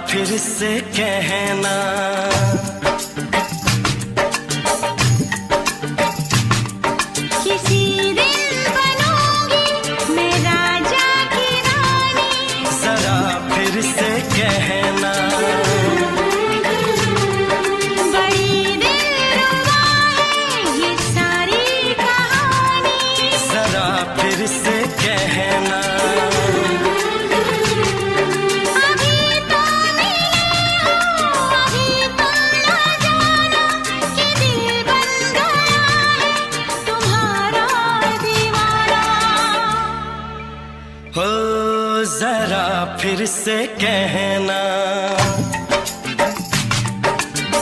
फिर से कहना, किसी दिन बनूंगी मैं राजा की रानी। जरा फिर से कहना, बड़ी दिलरुबा है ये सारी कहानी। जरा फिर से कहना, हो जरा फिर से कहना,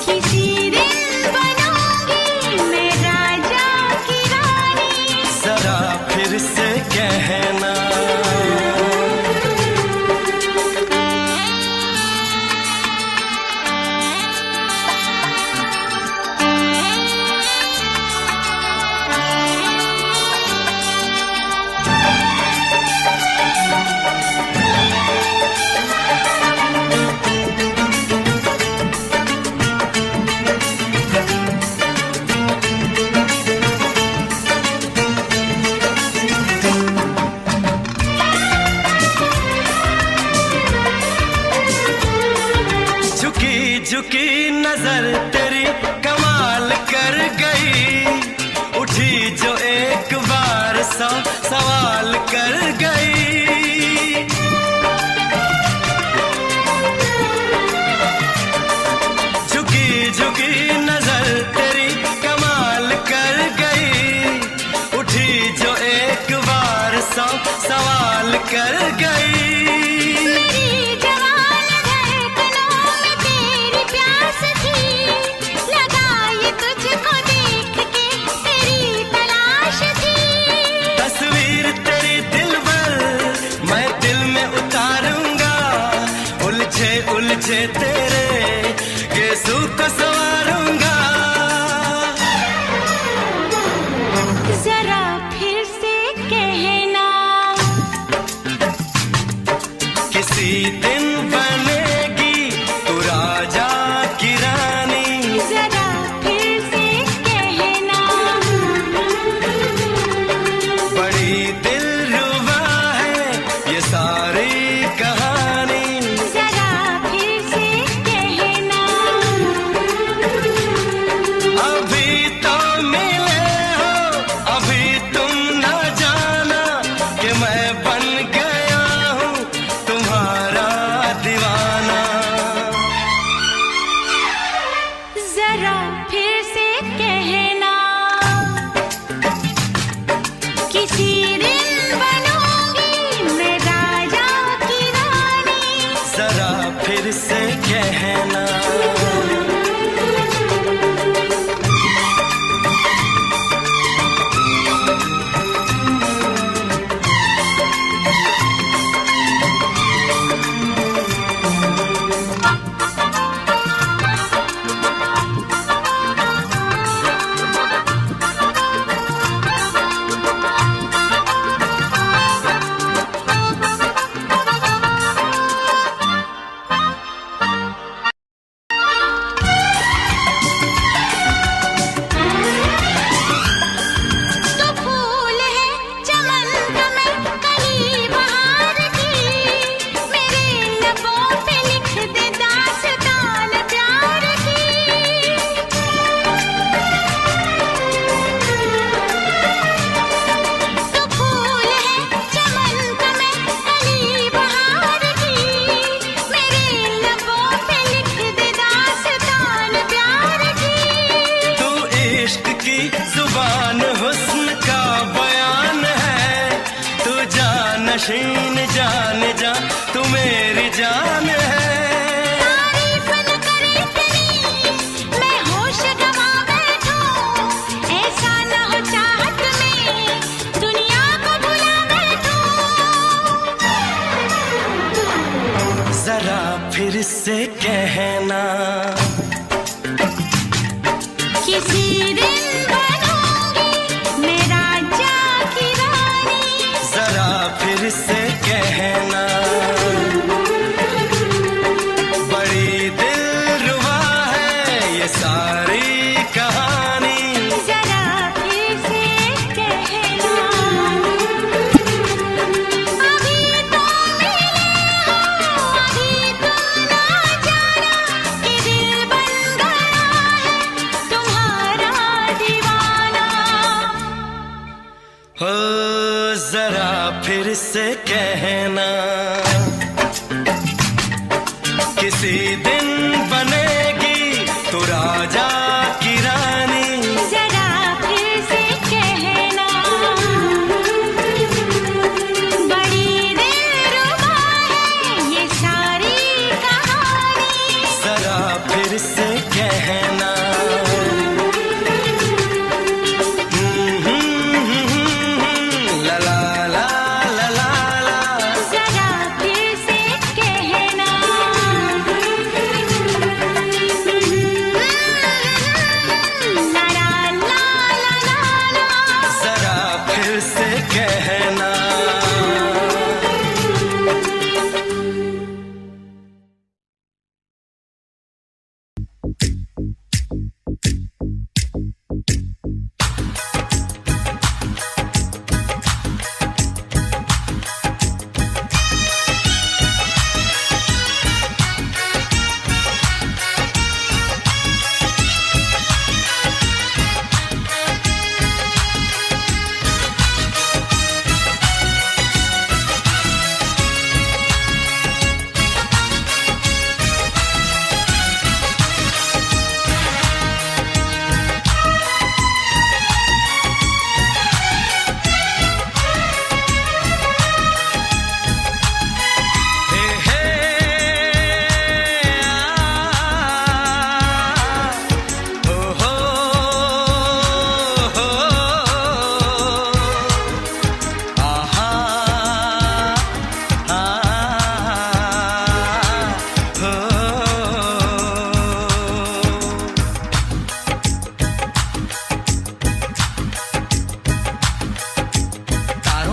किसी दिन बनूंगी मैं राजा की रानी। जरा फिर से कहना, झुकी नजर तेरी कमाल कर गई, उठी जो एक बार सौ सवाल कर गई। झुकी नजर तेरी कमाल कर गई, उठी जो एक बार सौ सवाल कर गई। उलझे तेरे गेसू को संवारूंगा, जरा फिर से कहना, किसी दिन बनेगी तू राजा की रानी। जरा फिर से कहना, बड़ी दिलरुबा है ये सारी कहानी। अभी तो मिले हो, अभी तुम न जाना कि मैं बन गया हूँ तुम्हारा दीवाना। जरा फिर से कहना, किसी दिन बनूंगी मैं राजा की रानी। जरा फिर से कहना, जुबान हुस्न का बयान है, तू जानशीन जान जा तू मेरी जान है। तारीफ न करे तेरी मैं होश गवा बैठूं, ऐसा न हो चाहत में दुनिया को भुला बैठूं। जरा फिर से कहना, किसी दिन बनूंगी मैं राजा की रानी। जरा फिर से कहना, कहना, किसी दिन बनेगी तू राजा की रानी। जरा फिर से कहना, बड़ी दिलरुबा है ये सारी कहानी। जरा फिर से कहना, ला ला ला ला ला ला। जरा फिर से कहना, ला ला ला ला ला। जरा फिर से कहना।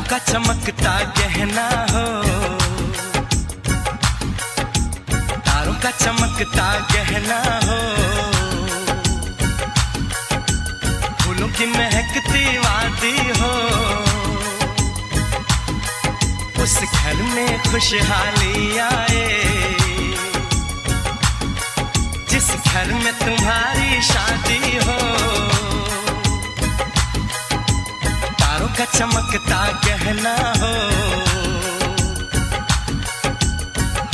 का चमकता गहना हो, तारों का चमकता गहना हो, फूलों की महकती वादी हो। उस घर में खुशहाली आए जिस घर में तुम्हारी शादी हो। तारों का चमकता गहना हो,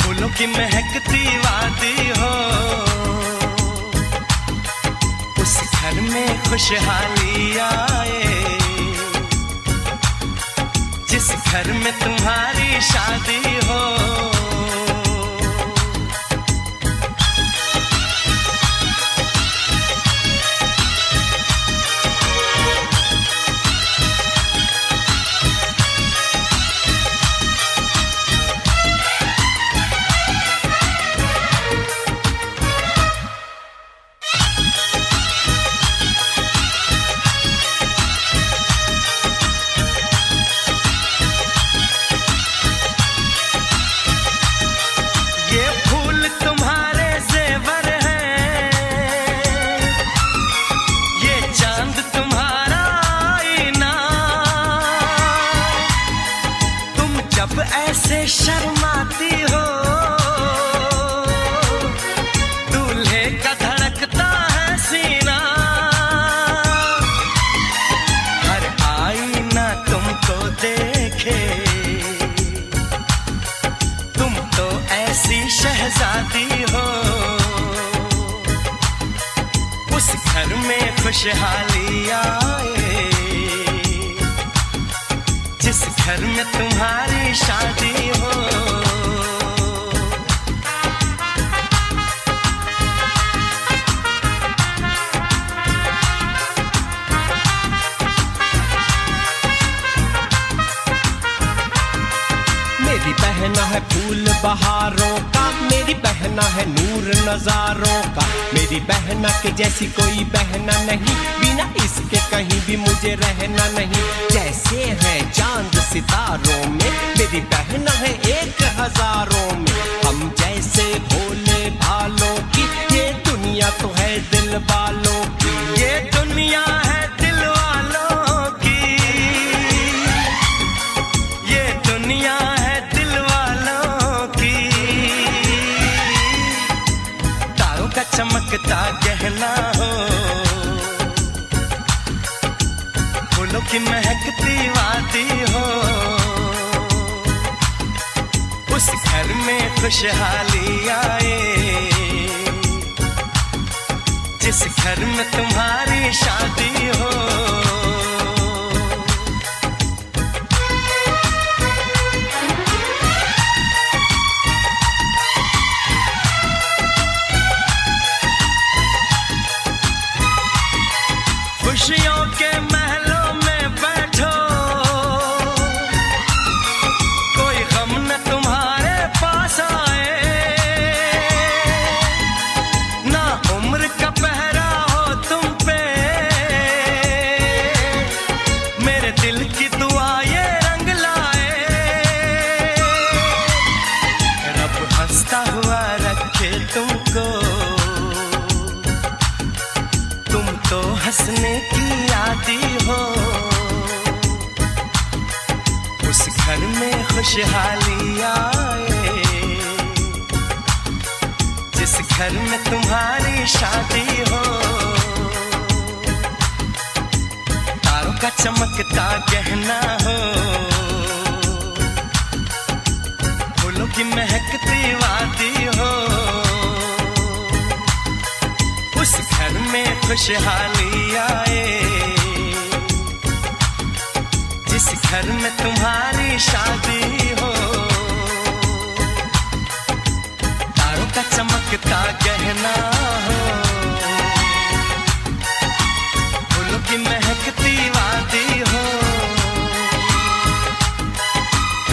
फूलों की महकती वादी हो। उस घर में खुशहाली आए जिस घर में तुम्हारी शादी हो। ऐसे शर्माती हो, दूल्हे का धड़कता है सीना। हर आईना तुमको देखे, तुम तो ऐसी शहजादी हो। उस घर में खुशहाली आए जिस घर में तुम्हारी शादी हो। मेरी बहना है फूल बहारों का, मेरी बहना है नूर नजारों का। मेरी बहना के जैसी कोई बहना नहीं, बिना इसके कहीं भी मुझे रहना नहीं। जैसे है चांद सितारों में, मेरी बहना है एक हजारों में। हम जैसे भोले भालों की ये दुनिया तो है दिल वालों की। ये दुनिया है दिल वालों की, ये दुनिया है दिल वालों की। तारों का चमकता गहना हो, फूलों की महकती वादी हो। घर में खुशहाली आए, जिस घर में तुम्हारी शादी हो। खुशियों के महलों में बैठो, कोई गम न तुम्हारे पास आए, ना उम्र का पहरा हो तुम पे, मेरे दिल की दुआ ये रंग लाए। रब हंसता हुआ रखे तुमको, तुम तो हंसने की आदी हो। उस घर में खुशहाली आए, जिस घर में तुम्हारी शादी हो। तारों का चमकता गहना हो, फूलों की महकती वादी हो। उस घर में खुशहाली आए, जिस घर में तुम्हारी शादी हो। तारों का चमकता गहना हो, फूलों की महकती वादी हो।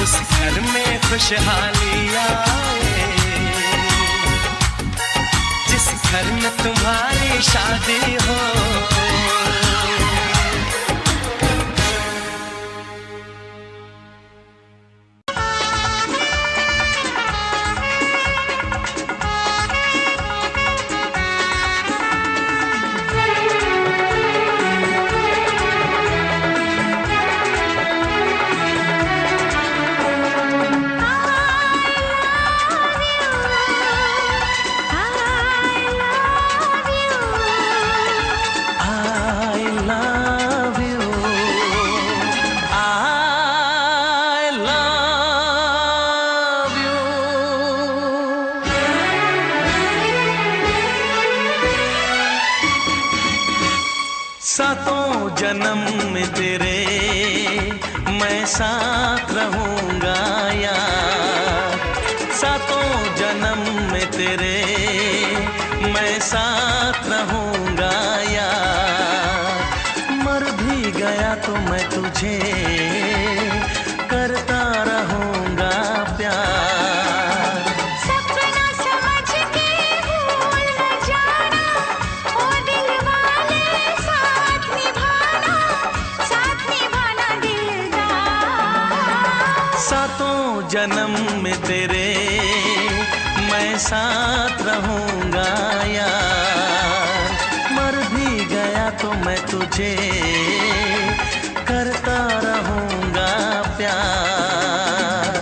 उस घर में खुशहाली आए, जिस घर में तुम्हारी शादी हो। सातों जन्म में तेरे मैं साथ रहूंगा यार, सातों जन्म में तेरे मैं साथ रहूंगा यार। मर भी गया तो मैं तुझे करता रहूंगा प्यार। सपना समझ के भूल न जाना, ओ दिल वाले साथ निभाना दिलदार। सातों जन्म में तेरे मैं साथ रहूंगा यार। मर भी गया तो मैं तुझे करता रहूंगा प्यार।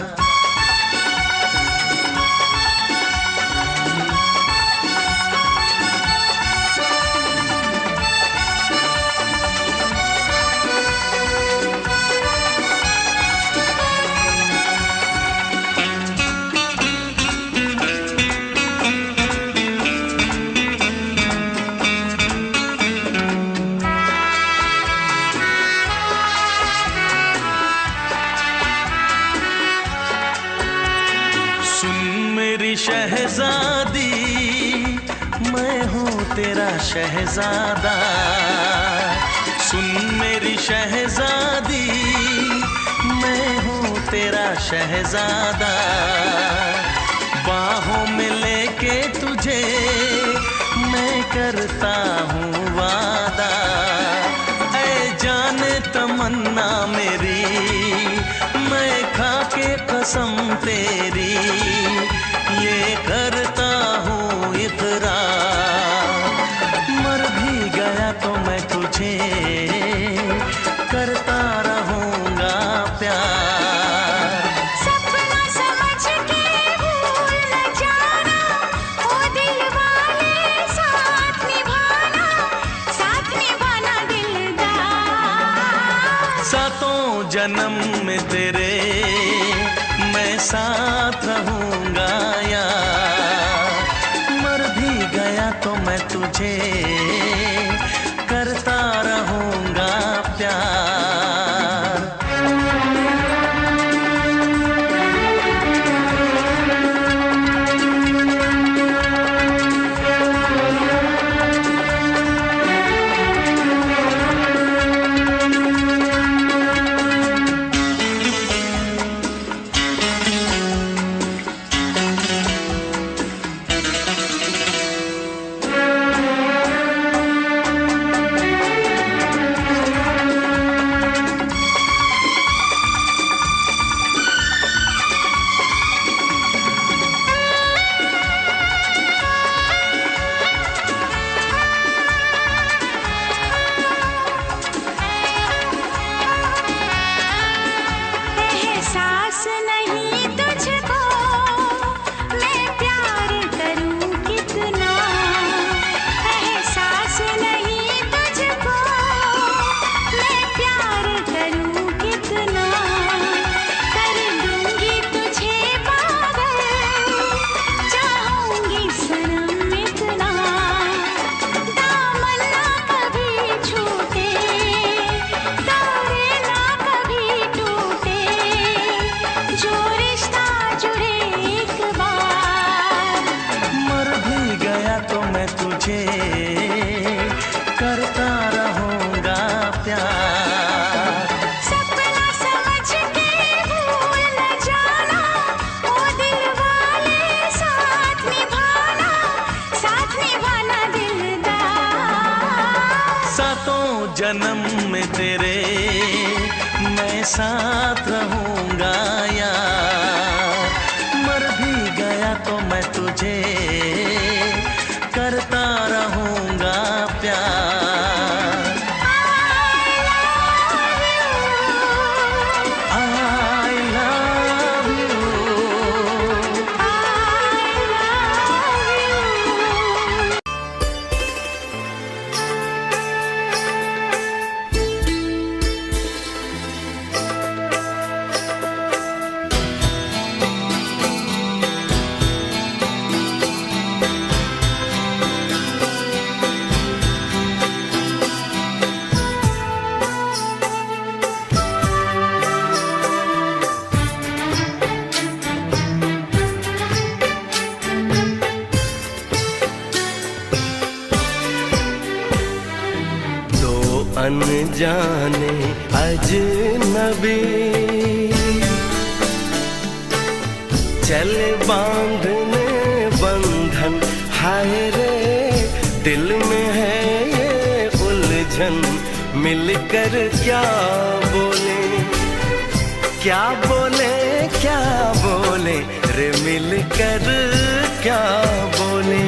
शहजादी मैं हूँ तेरा शहजादा, सुन मेरी शहजादी मैं हूँ तेरा शहजादा। बाहों में लेके तुझे मैं करता हूँ वादा। ऐ जाने तमन्ना मेरी मैं खा के कसम तेरी ये करता हूँ इकरार। मर भी गया तो मैं तुझे करता रहूँगा प्यार। सपना समझ के भूल न जाना, ओ दिल वाले साथ निभाना दिलदार। सातों जन्म में तेरे मैं साथ रहूँ जन्म में तेरे मैं साथ रहूंगा यार। मर भी गया तो मैं तुझे करता रहूंगा प्यार। I love you। अनजाने अजनबी चले बांधने बंधन, हाय रे दिल में है ये उलझन। मिलकर क्या बोले, क्या बोले, क्या बोले रे, मिलकर क्या बोले।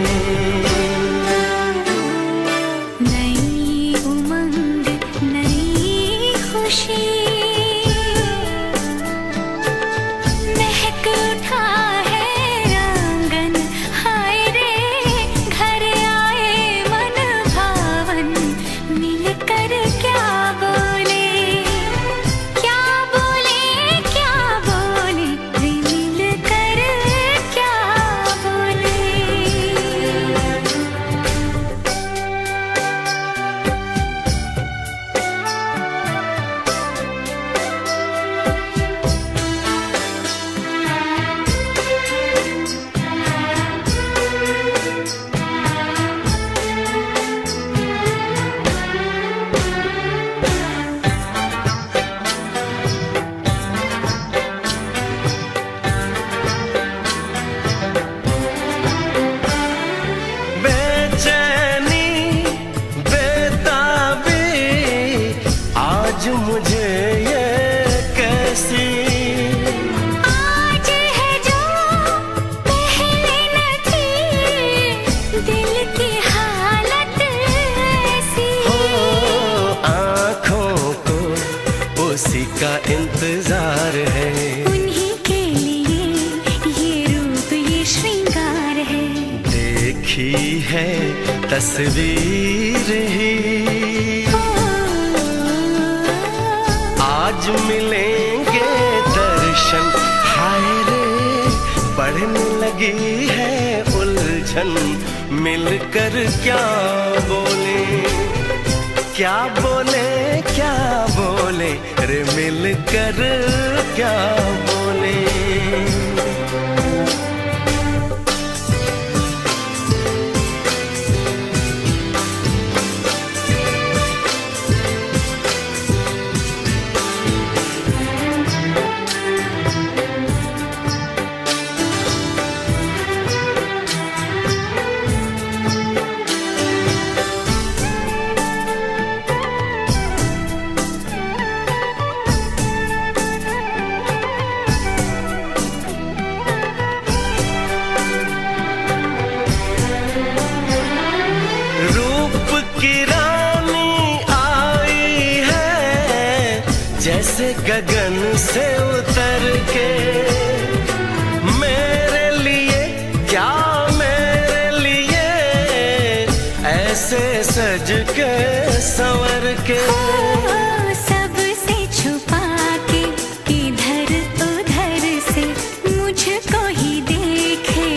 मुझे ये कैसी आज है जो पहले न थी, दिल की हालत ऐसी हो, आँखों को उसी का इंतजार है। उन्हीं के लिए ये रूप ये श्रृंगार है। देखी है तस्वीर ही, आज मिलेंगे दर्शन, हाय रे बढ़ने लगी है उलझन। मिलकर क्या बोले, क्या बोले, क्या बोले रे, मिलकर क्या बोले। जैसे गगन से उतर के, मेरे लिए क्या मेरे लिए ऐसे सज के संवर के। सबसे छुपा के इधर उधर से मुझको ही देखे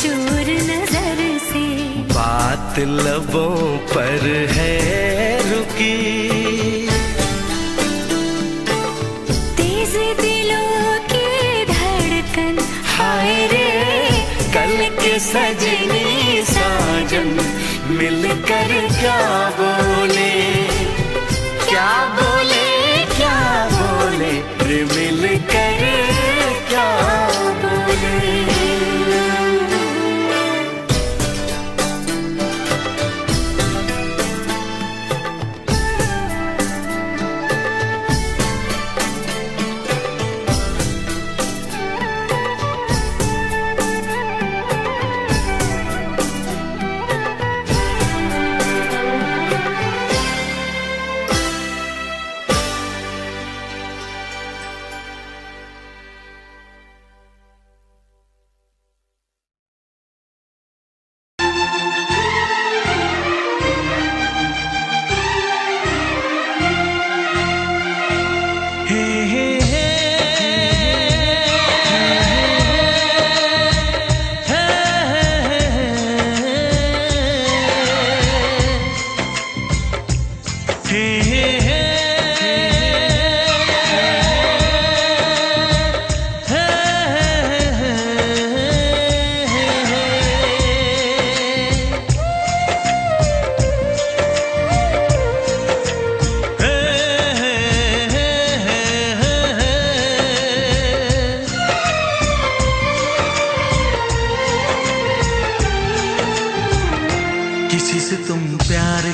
चोर नजर से। बात लबों पर है रुकी, सजनी साजन मिलकर क्या बोले, क्या बोले, क्या बोले रे, मिलकर क्या बोले।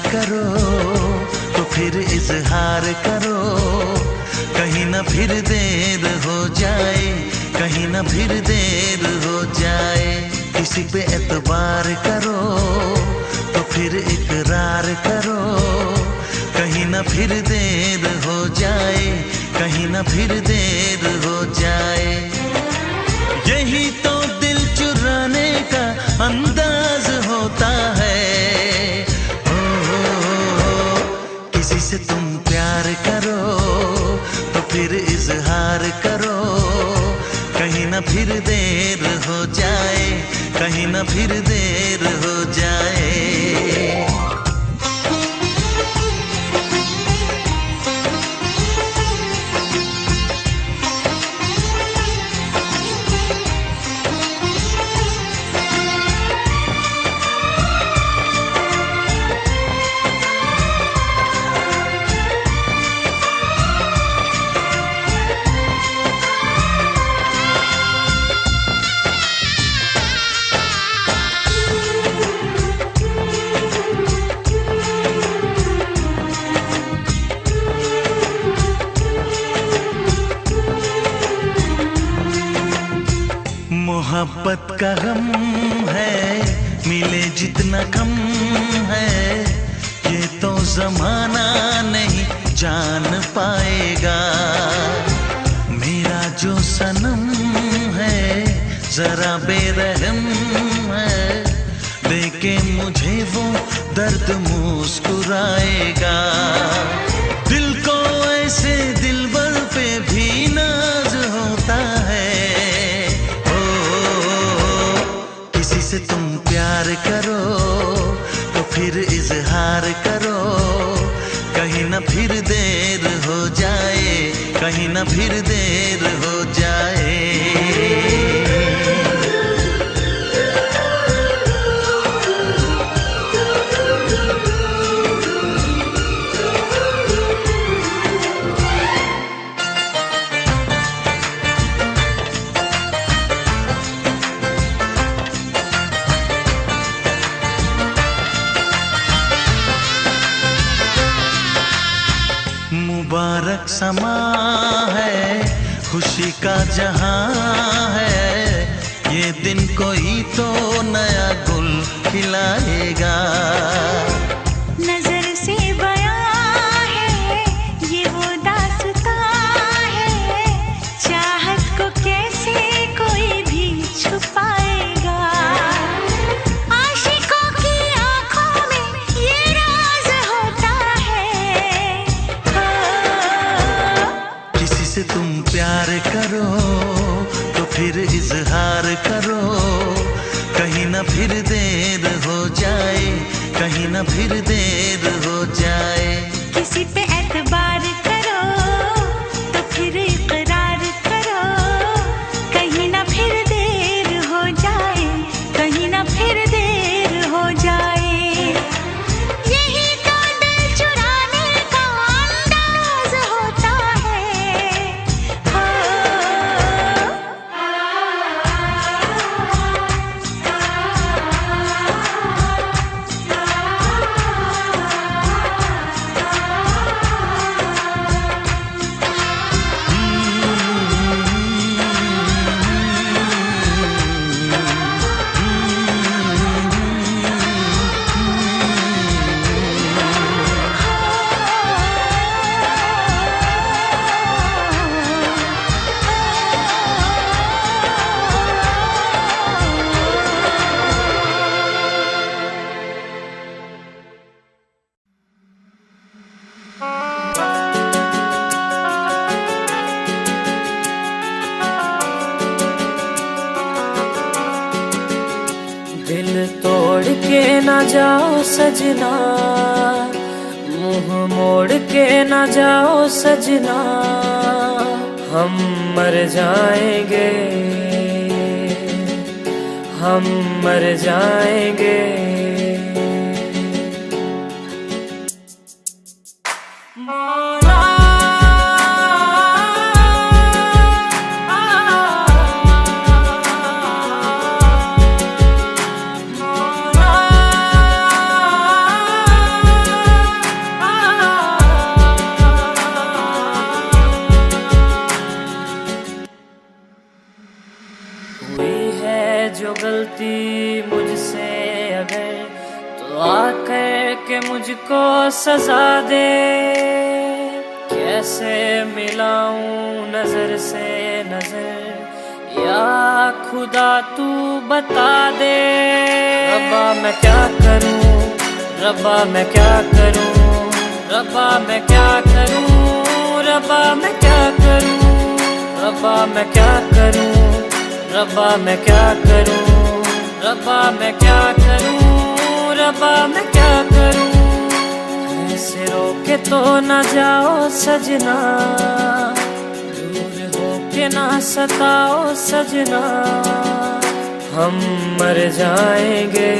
करो तो फिर इजहार करो, कहीं ना फिर देर हो जाए, कहीं ना फिर देर हो जाए। किसी पे एतबार करो तो फिर इकरार करो, कहीं ना फिर देर हो जाए, कहीं ना फिर देर हो जाए। यही तो दिल चुराने का अंदाज होता है। किसी से तुम प्यार करो तो फिर इजहार करो, कहीं ना फिर देर हो जाए, कहीं ना फिर देर हो जाए। मोहब्बत का गम है, मिले जितना कम है, ये तो जमाना नहीं जान पाएगा। मेरा जो सनम है जरा बेरहम है, देखे मुझे वो दर्द मुस्कुराएगा। दिल को ऐसे दिलबर पे भी नाज होता है। से तुम प्यार करो तो फिर इजहार करो, कहीं ना फिर देर हो जाए, कहीं ना फिर देर हो जाए। मुबारक समा है, खुशी का जहां है, ये दिन कोई तो नया गुल खिलाएगा। नजर से बयां है ये वो दास्तां है, चाहत को कैसे कोई भी छुपाएगा। आशिकों की आंखों में ये राज होता है। किसी से तुम प्यार करो तो फिर इजहार करो, कहीं ना फिर देर हो जाए, कहीं ना फिर देर हो जाए। किसी पे एतबार करो तो फिर इकरार करो, कहीं ना फिर देर हो जाए, कहीं ना फिर देर हो जाए। यही तो दिल चुराने का अंदाज होता है। दिल तोड़ के ना जाओ सजना, मुंह मोड़ के ना जाओ सजना, हम मर जाएंगे, हम मर जाएंगे। जो गलती मुझसे अगर, तो आकर के मुझको सजा दे। कैसे मिलाऊं नजर से नजर, या खुदा तू बता दे। रब्बा मैं क्या करूं, रब्बा मैं क्या करूं, रब्बा मैं क्या करूं, रब्बा मैं क्या करूं, रब्बा मैं क्या करूं, रब्बा मैं क्या करूं, रब्बा मैं क्या करूं, रब्बा मैं क्या करूं। ऐसे रोके तो न जाओ सजना, दूर होके ना सताओ सजना। हम मर जाएंगे,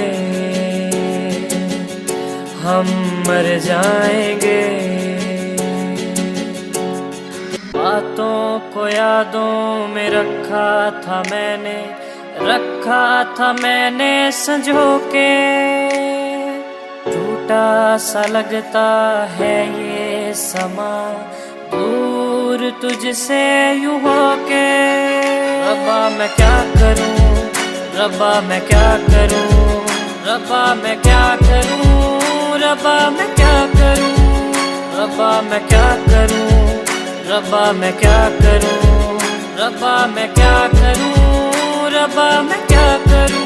हम मर जाएंगे। बातों को यादों में रखा था मैंने, रखा था मैंने संजो के। टूटा सा लगता है ये समा, दूर तुझसे यूं होके। रब्बा मैं क्या करूं, रब्बा मैं क्या करूं, रब्बा मैं क्या करूं, रब्बा मैं क्या करूं, रब्बा मैं क्या करूं, रब्बा मैं क्या करूं, रब्बा मैं क्या करूं, रब्बा मैं क्या करूं।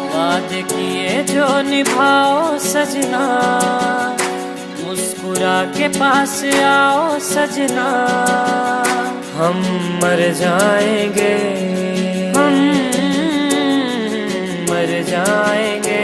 वादे किए जो निभाओ सजना, मुस्कुरा के पास आओ सजना। हम मर जाएंगे, हम मर जाएंगे।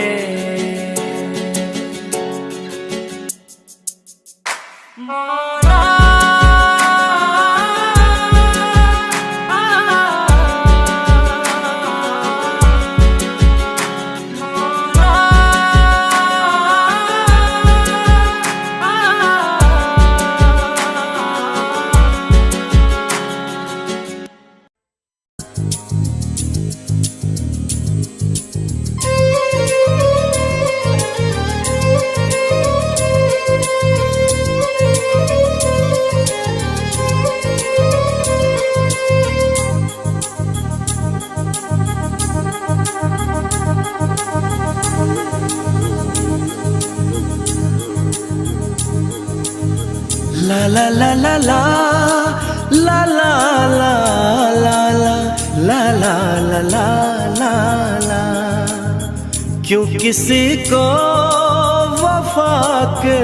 La la la la la la la la la la la la la la la la। क्यों किसी को वफा के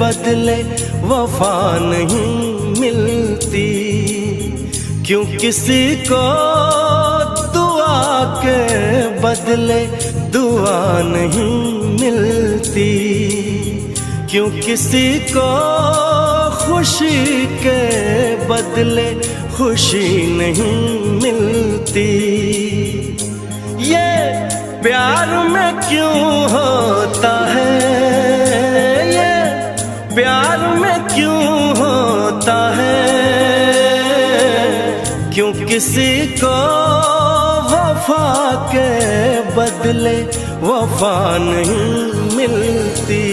बदले वफा नहीं मिलती, क्यों किसी को दुआ के बदले दुआ नहीं मिलती, क्यों किसी को खुशी के बदले खुशी नहीं मिलती। ये प्यार में क्यों होता है, ये प्यार में क्यों होता है, क्यों किसी को वफा के बदले वफा नहीं मिलती।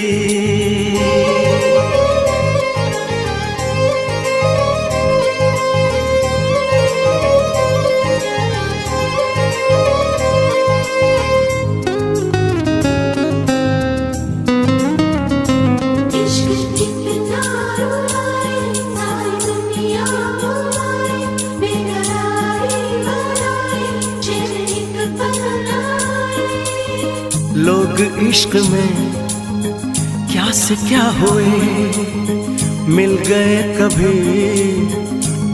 लोग इश्क में क्या से क्या हुए, मिल गए कभी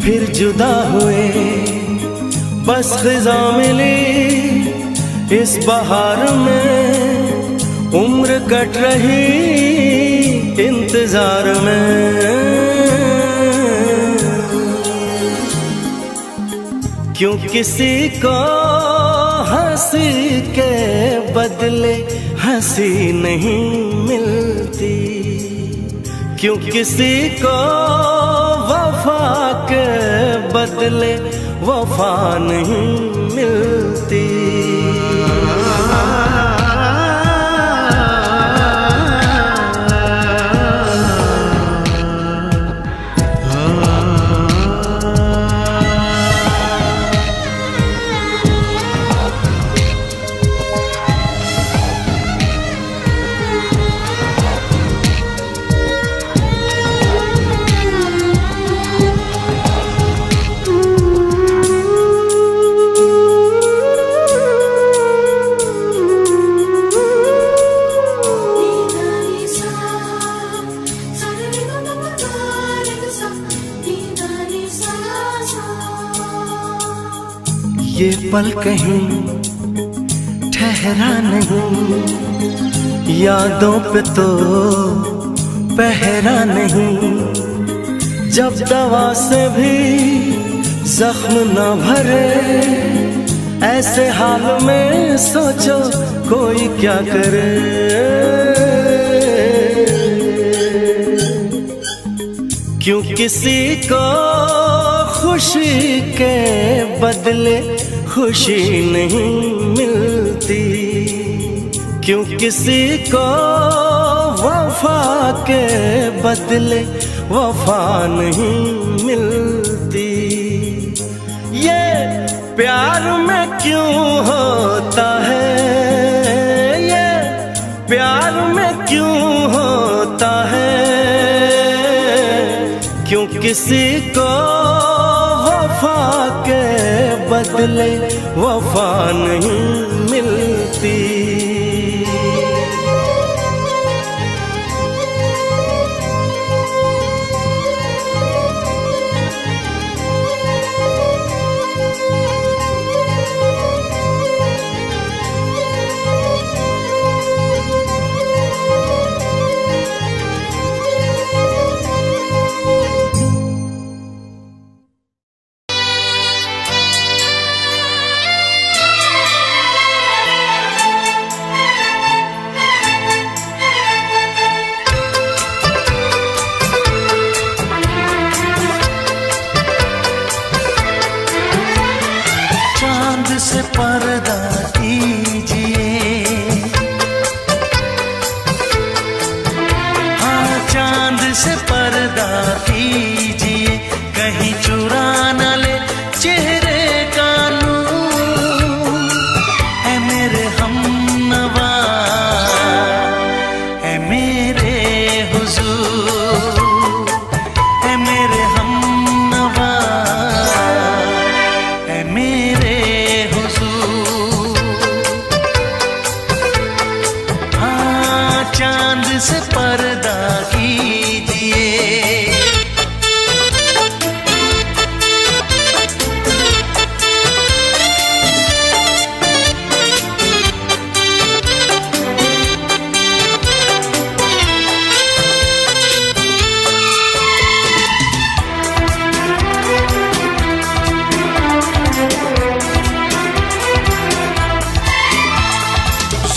फिर जुदा हुए। बस खिज़ा मिली इस बहार में, उम्र कट रही इंतजार में। क्यों किसी को हंसी के बदले हंसी नहीं मिलती, क्यों किसी को वफा के बदले वफा नहीं मिलती। पल कहीं ठहरा नहीं, यादों पे तो पहरा नहीं। जब दवा से भी जख्म न भरे, ऐसे हाल में सोचो कोई क्या करे। क्यों किसी को खुशी के बदले खुशी नहीं मिलती, क्यों किसी को वफा के बदले वफा नहीं मिलती। ये प्यार में क्यों होता है, ये प्यार में क्यों होता है, क्यों किसी को वफा के बदले वफा नहीं मिलती। से पर्दा कीजिए, हाँ चांद से पर्दा कीजिए, कहीं चुरा न ले चेहरे का नूर। है मेरे हमनवा, है मेरे हुजूर, है मेरे हमनवा, है मेरे चांद से पर्दा कीजिए।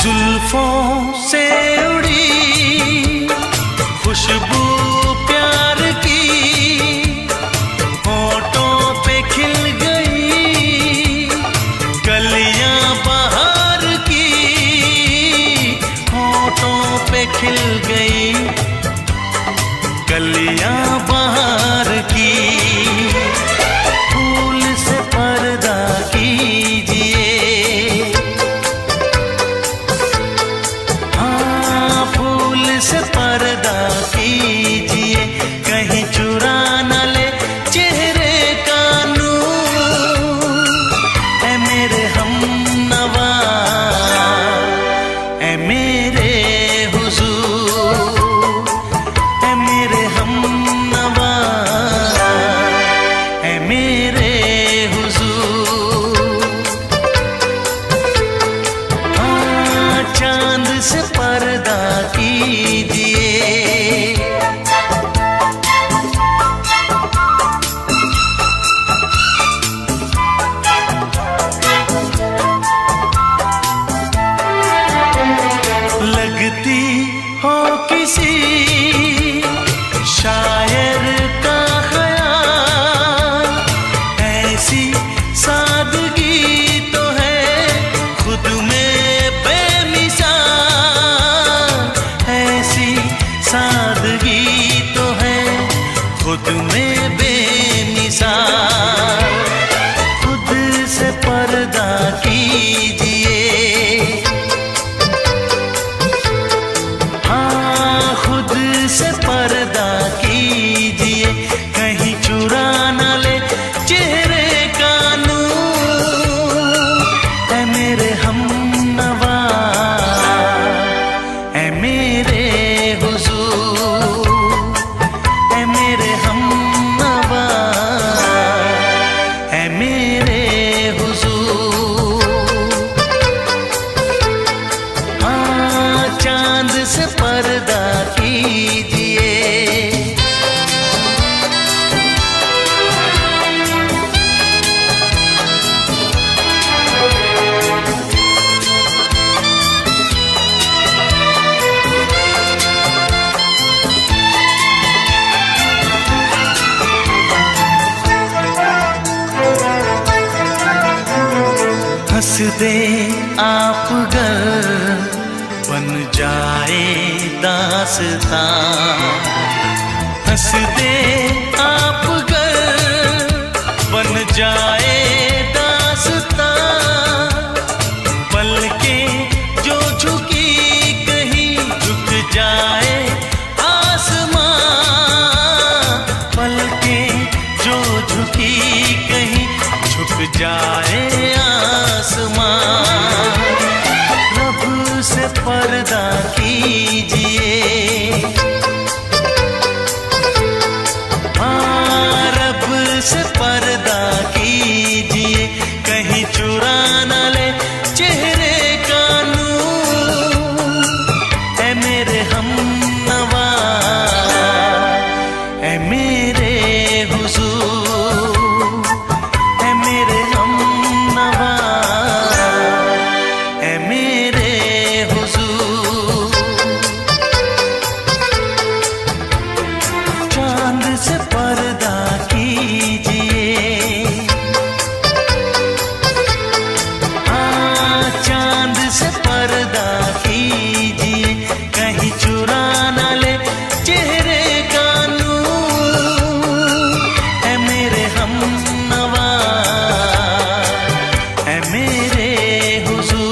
जुल्फों से उड़ी खुशबू प्यार की, होठों पे खिल गई कलियां बहार की, होठों पे खिल गई कलियां बहार की। फूल से पर्दा कीजिए, से पर्दा कीजिए, कहीं चुरा न ले चेहरे का नूर। है मेरे हमनवा, है मेरे हुजूर, है मेरे हमनवा, है मेरे हुजूर। हाँ चांद से पर्दा कीजिए। लगती हो किसी शायर का ख्याल, ऐसी सादगी तो है खुद में बेमिसाल, ऐसी सादगी तो है खुद में बेमिसाल। खुद से पर्दा कीजिए, हाँ खुद से पर्दा कीजिए, कहीं चुरा न ले चेहरे का नूर। है मेरे हमनवा, है मेरे हुजूर, है मेरे हमनवा, है मेरे हुजूर। दे आप गर बन जाए दास्तां, हंस दे आप गर बन जाए दास्तां, पलकें जो झुकी कहीं झुक जाए आसमां, पलकें जो झुकी कहीं झुक जाए आसमां। रब से पर्दा कीजिए, हाँ रब से पर्दा कीजिए, कहीं चुरा न ले चेहरे का नूर। ऐ मेरे हमनवा, ऐ मेरे हुजूर, ऐ मेरे हमनवा, ऐ मेरे हुजूर। चांद से पर्दा कीजिए, हाँ चांद से पर्दा कीजिए, कहीं चुरा न ले चेहरे का नूर। ऐ मेरे हमनवा, ऐ मेरे हुजूर।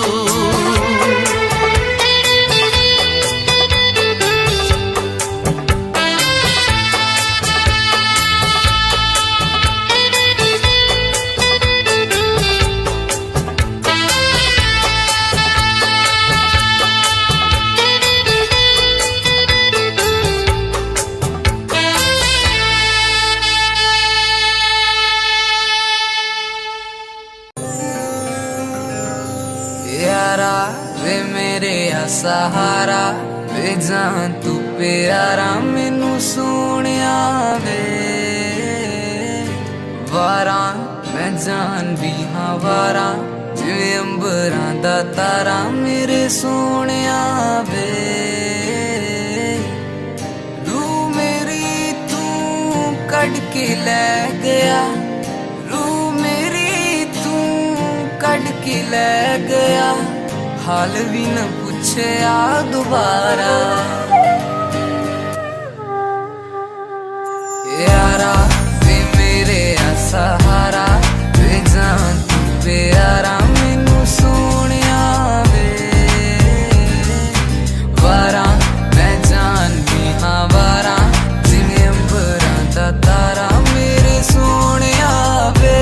यारा वे मेरे सहारा, वे जान तू प्यारा मैनू सोनिया वे। वारा मैं जान भी हाँ वारा, जिवें अंबरां दा तारा मेरे सोनिया वे। रूह मेरी तू कट के ले गया, रूह मेरी तू कट के ले गया, हाल भी न पूछया दोबारा। यारा वे मेरे सहारा, वे जान तू प्यारा मैनू सोनिया वे। वारा मैं जान भी हाँ वारा, जिवें अंबरां दा तारा मेरे सोनिया वे।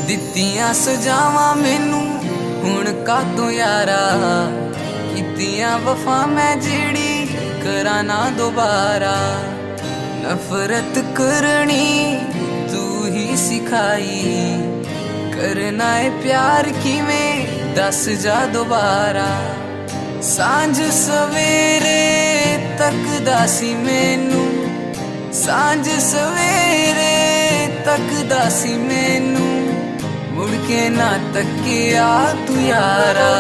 दित्तियां सजावां मैनू हुण कातों यारा, कीतियां वफा मैं जेड़ी करा ना दोबारा। नफरत करनी तू ही सिखाई, करना है प्यार किवें दस जा दोबारा। सांझ सवेरे तकदा सी मैनू, सांझ सवेरे तकदा सी मैनू, मुड़ के ना तकिया तू यारा।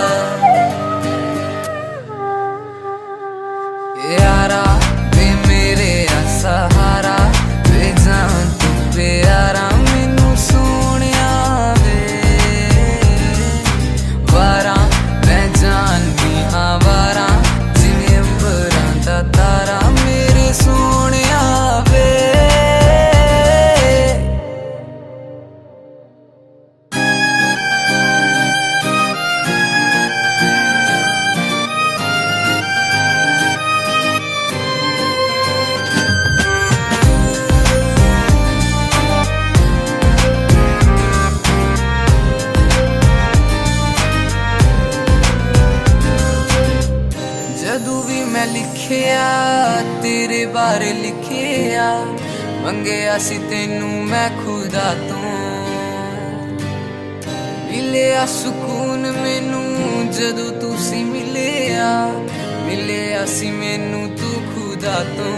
यारा वे मेरे सहारा, वे जान तू प्यारा मैनू सोनिया वे। वारा मैं जान भी हाँ वारा, जिवें अंबरां दा तारा मेरे सोनिया वे। जदू भी मैं लिखिया तेरे बारे लिखिया, मंगया सी तेनू मैं खुदा तो, मिलिया सुकून मैनू जदों तुसी मिलिया सी मैनू तू खुदा तो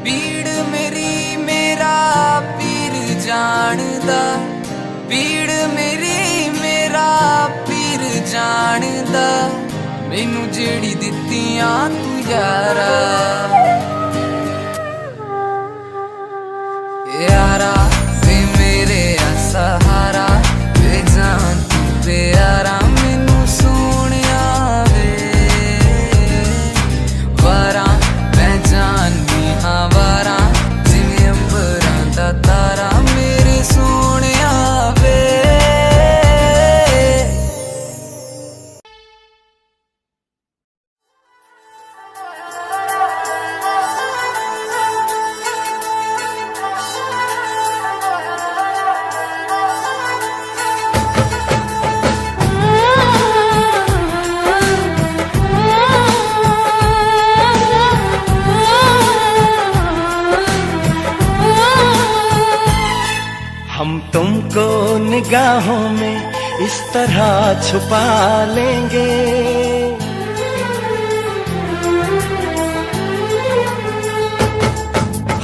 पीड़ मेरी मेरा पीर जानदा पीड़ मेरी मेरा पीर जानदा मैनू जेड़ी दित्तियां तू यारा यारा वे मेरे सहारा वे जान तू प्यारा मैनू सोनिया वे वारा मैं जाननी हाँ वारा जिवें अंबरां दा तारा मेरे सोनिया वे हम तुमको निगाहों में इस तरह छुपा लेंगे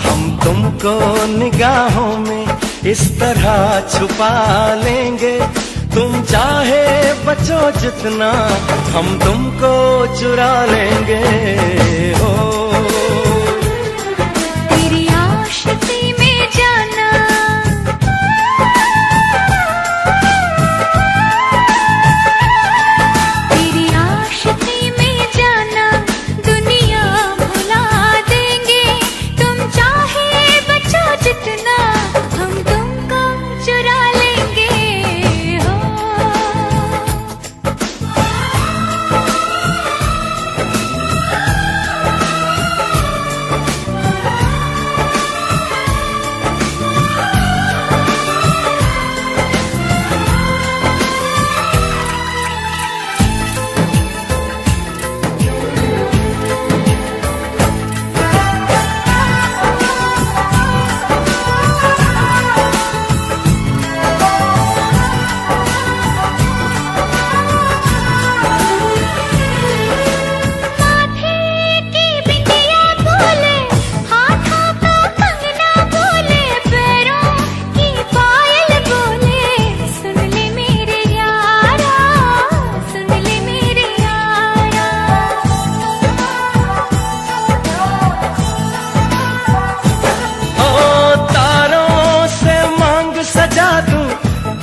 हम तुमको निगाहों में इस तरह छुपा लेंगे तुम चाहे बचो जितना हम तुमको चुरा लेंगे हो तेरी आशिकी में जाना तेरी आशिकी में जाना दुनिया भुला देंगे तुम चाहे बचो जितना हम तुमको चुरा लेंगे हो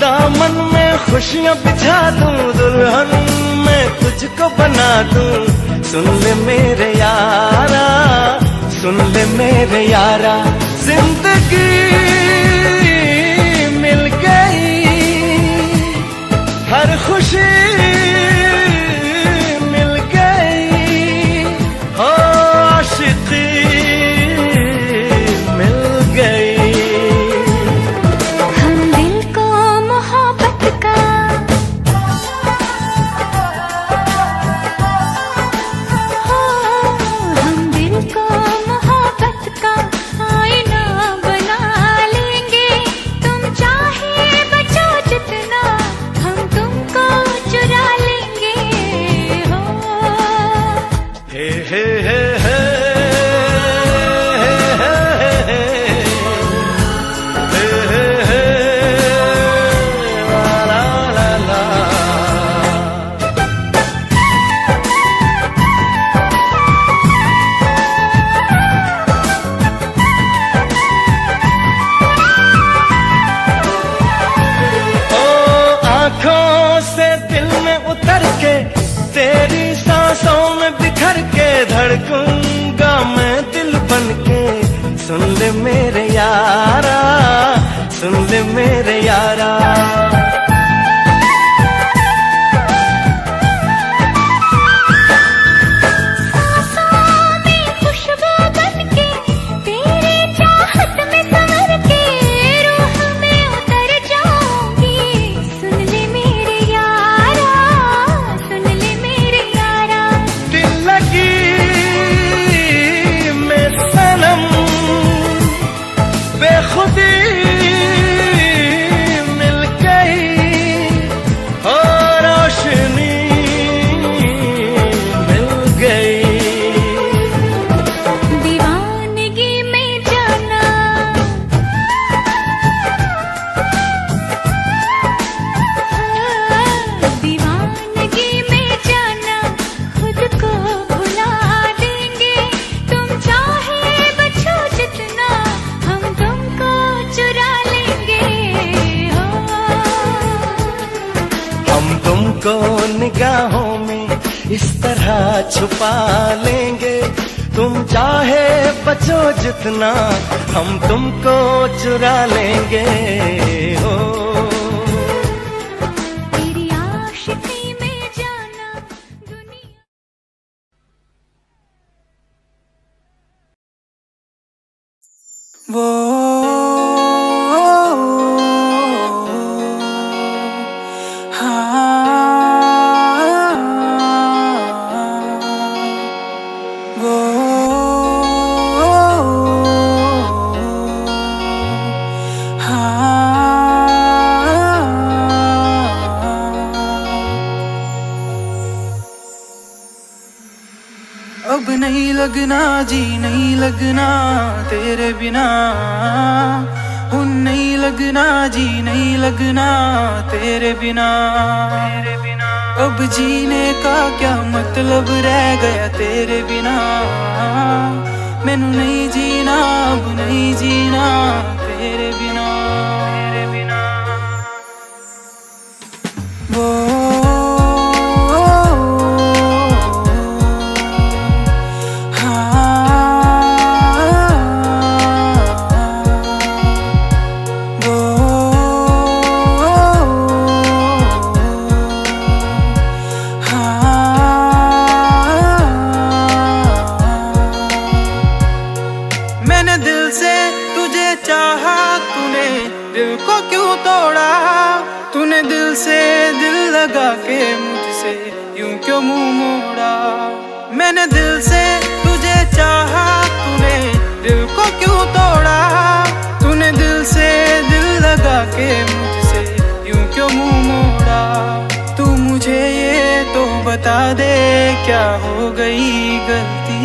दामन में खुशियां बिछा दूं दुल्हन मैं तुझको बना दूं सुन ले मेरे यारा सुन ले मेरे यारा जिंदगी मिल गई हर खुशी मिल गई हो आशिकी मिल गई तेरी सांसों में बिखर के धड़कूंगा मैं दिल बन के सुन ले मेरे यारा सुन ले मेरे यारा बेखुदी मिल गई इस तरह छुपा लेंगे। तुम चाहे बचो जितना, हम तुमको चुरा लेंगे। हो तेरी आशिकी में जाना दुनिया। वो अब नहीं लगना जी, नहीं लगना तेरे बिना। नहीं लगना जी, नहीं लगना तेरे बिना। अब जीने का क्या मतलब रह गया तेरे बिना। मैनू नहीं जीना, अब नहीं जीना तेरे बिना। वो के मुझसे यूं क्यों मुंह मोड़ा। मैंने दिल से तुझे चाहा, तूने दिल को क्यों तोड़ा। तूने दिल से दिल लगा के मुझसे यूं क्यों मुंह मोड़ा। तू मुझे ये तो बता दे क्या हो गई गलती।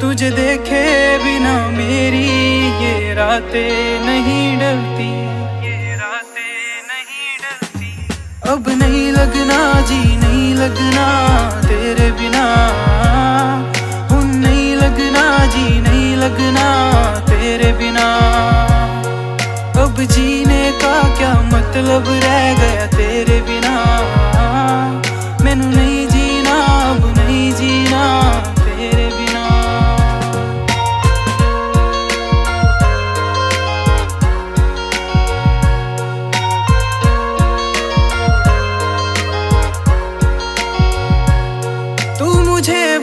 तुझे देखे बिना मेरी ये रातें नहीं डलती। अब नहीं लगना जी, नहीं लगना तेरे बिना। नहीं लगना जी, नहीं लगना तेरे बिना। अब जीने का क्या मतलब रह गया तेरे बिना। मैनू नहीं जीना, अब नहीं जीना तेरे बिना।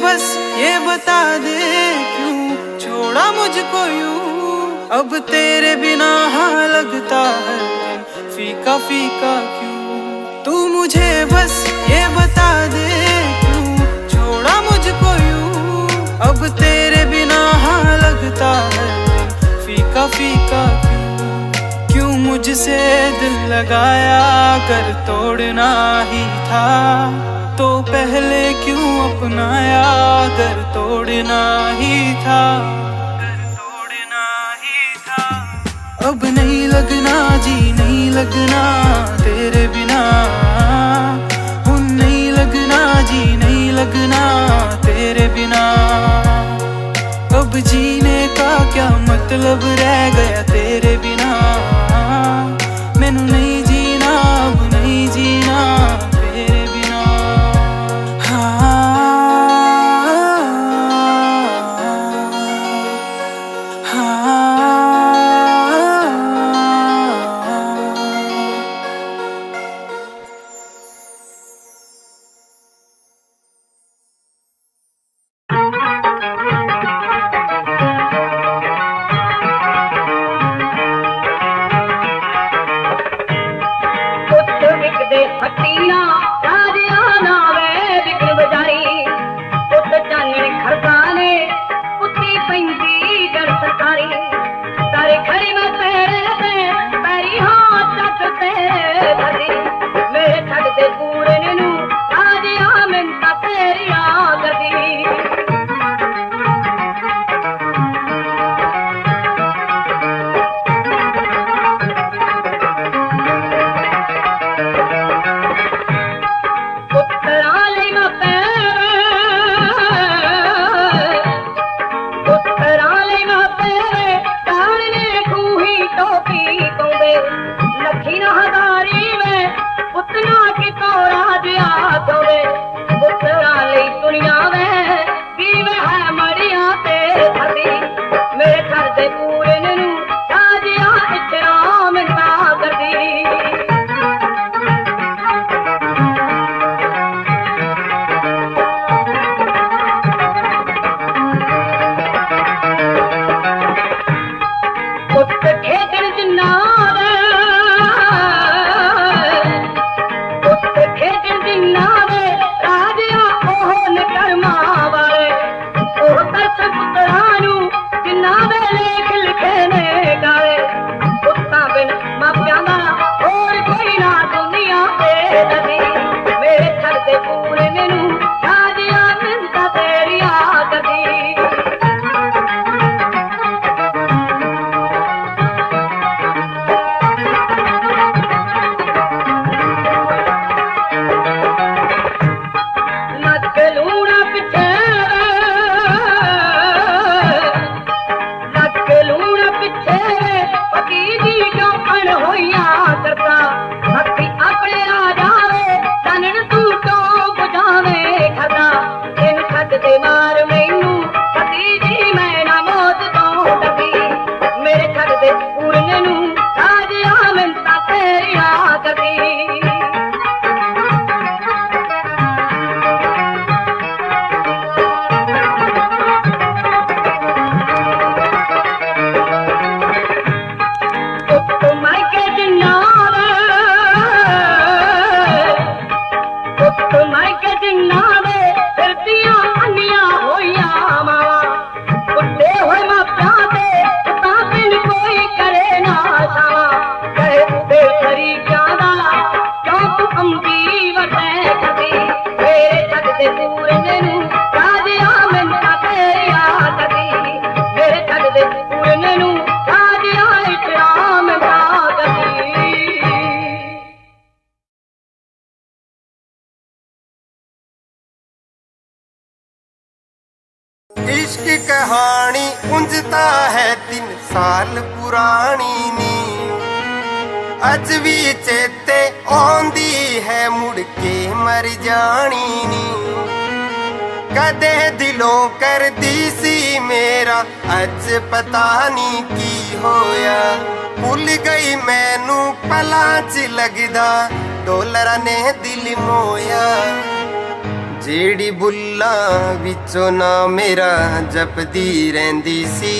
बस ये बता दे क्यों छोड़ा मुझको यूं। अब तेरे बिना हाँ लगता है फीका फीका क्यों। तू मुझे बस ये बता दे क्यों छोड़ा मुझको यूं। अब तेरे बिना हाँ लगता है फीका फीका क्यों। क्यों मुझसे दिल लगाया कर तोड़ना ही था तो पहले क्यों अपनाया अगर तोड़ना ही था। अब नहीं लगना जी, नहीं लगना तेरे बिना। नहीं लगना जी, नहीं लगना तेरे बिना। अब जीने का क्या मतलब रह गया तेरे बिना। मैनू नहीं जीना, अब नहीं जीना तेरे बिना। लखी न हज़ारी में पुतना की तो राज आ इश्क कहानी उंजता है 3 साल पुरानी नी अज भी चेते आंदी है मुड़ के मर जानी नी कदे दिलों कर दी सी मेरा अज पता नहीं की होया भुल गई मैनू पला च लगदा डोलरा ने दिल मोया जेड़ी बुल्ला विचों ना मेरा जपदी रहंदी सी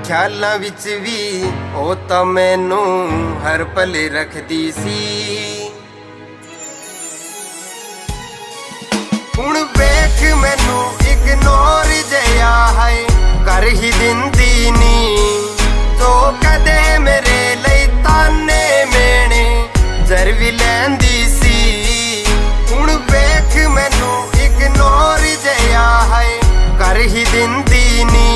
ख्यालां विच भी ओ तां मैनू हर पल रखदी सी हुण वेख मैनू इग्नोर जया है कर ही दिंदी नी जो कदे मेरे लई ताने मेने जर भी लैंदी सी हुण वेख मैनू इग्नोर जया है कर ही दिंदी नी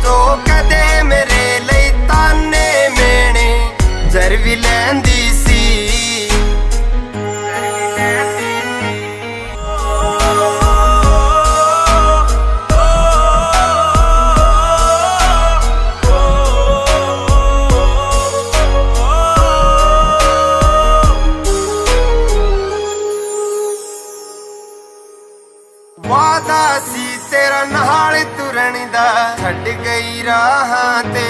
जो कदे मेरे लई ताने मेने जर भी लैंदी सी वादा सी तेरा नाल तुरन दा छड़ गई राहां ते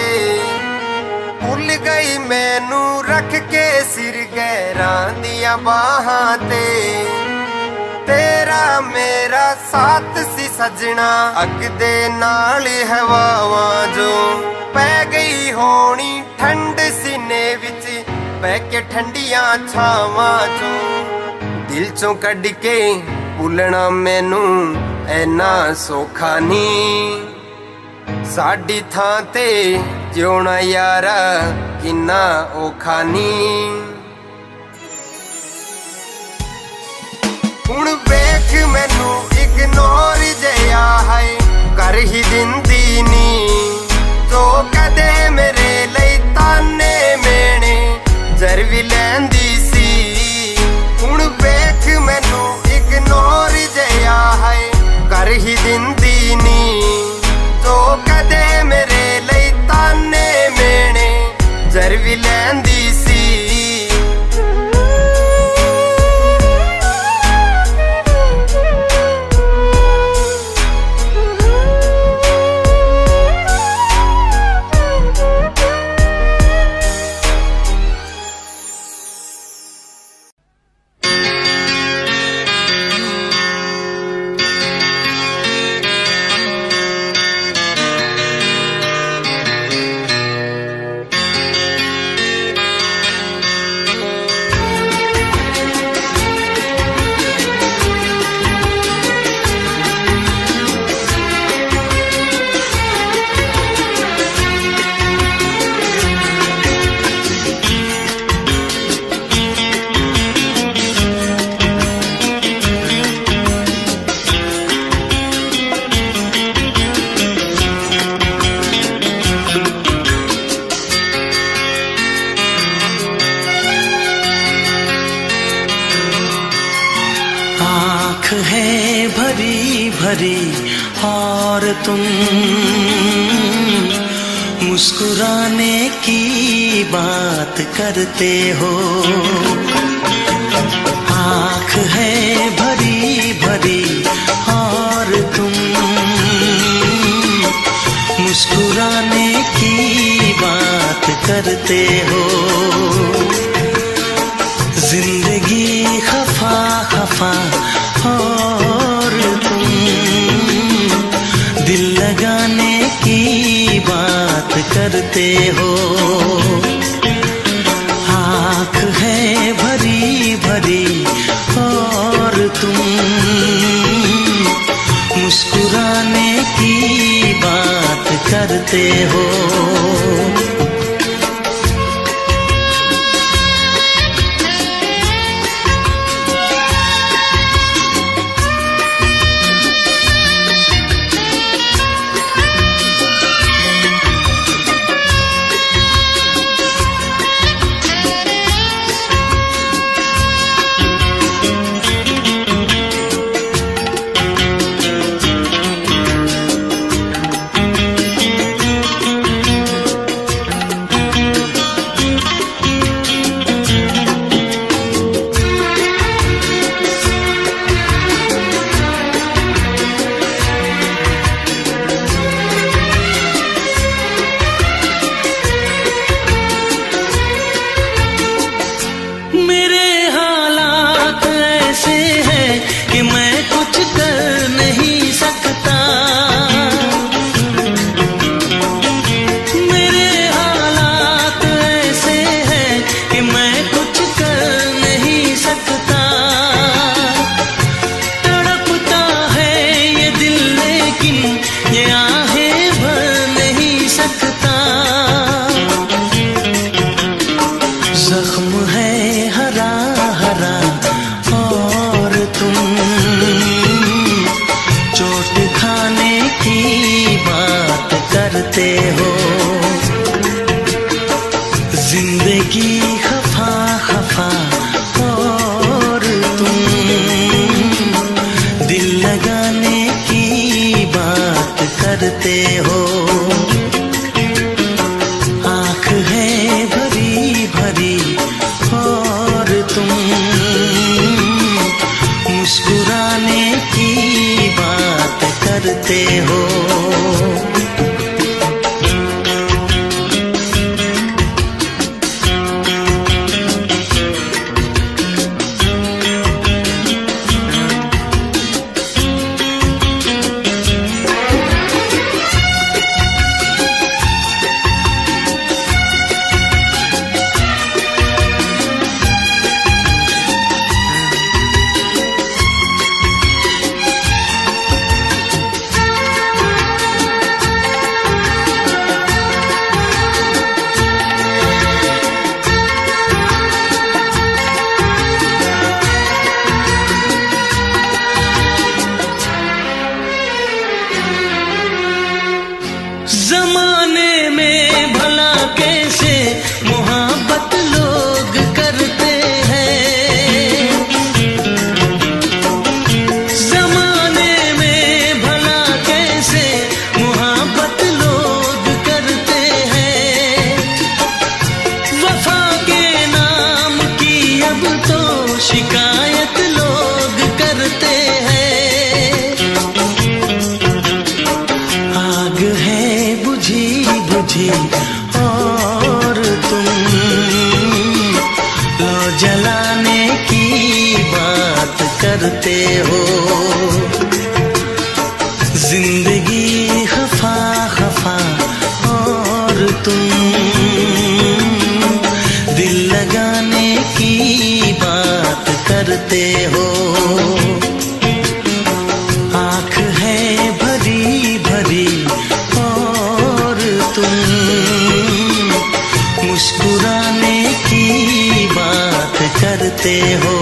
भुल गई मैनू रख के सिर गैरां दियां बाहां ते तेरा मेरा साथ सी सजना अग दे नाल हवावां जो पै गई होनी ठंड सीने विच बह के ठंडियां छावां चो दिल चों कढ के भुलना मैनू ऐना सौखा नी साडी थां ते जिउणा यारा किन्ना औखा नी हुण वेख मैनू इग्नोर जया है कर ही दिंदी नी जो कदे मेरे लई ताने मेने जर भी लैंदी सी हुण वेख मैनू इग्नोर जया है कर ही दिंदी नी जो कदे मेरे लई ताने मेने जर भी लैंदी सी आँख है भरी भरी और तुम मुस्कुराने की बात करते हो आँख है भरी भरी और तुम मुस्कुराने की बात करते हो जिंदगी खफा खफा और तुम दिल लगाने की बात करते हो आँख है भरी भरी और तुम मुस्कुराने की बात करते हो करते हो। जिंदगी खफा खफा और तुम दिल लगाने की बात करते हो। आँख है भरी भरी और तुम मुस्कुराने की बात करते हो। जमाने में भला कैसे मोहब्बत लोग करते हैं। जमाने में भला कैसे मोहब्बत लोग करते हैं। वफा के नाम की अब तो शिकायत लोग करते हैं। आग है बुझी बुझी और तुम लो जलाने की बात करते हो। जिंदगी खफा खफा और तुम दिल लगाने की बात करते हो। आँख है भरी भरी और तुम मुस्कुराने की बात करते हो।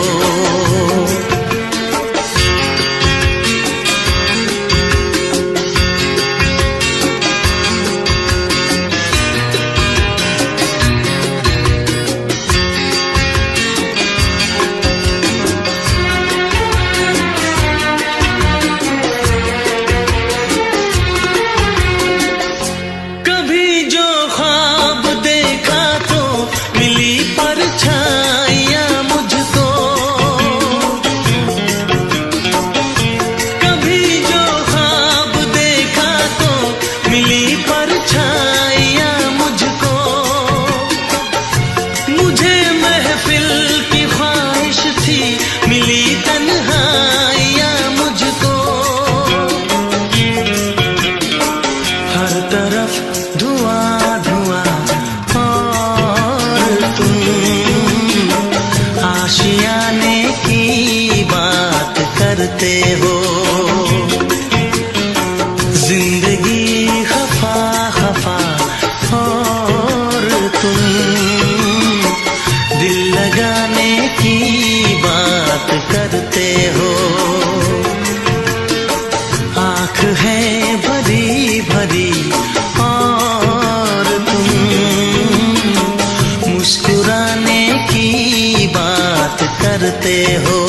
कभी जो ख्वाब देखा तो मिली परछाइयाँ मुझको। कभी जो ख्वाब देखा तो मिली परछाइयाँ मुझको। मुझे महफिल की ख्वाहिश थी मिली तन्हाइयाँ मुझको। हर तरफ धुआं धुआं और तुम आशियाने की बात करते हो। जिंदगी खफा खफा और तुम दिल लगाने की बात करते हो। आँख है भरी भरी और तुम मुस्कुराने की बात करते हो।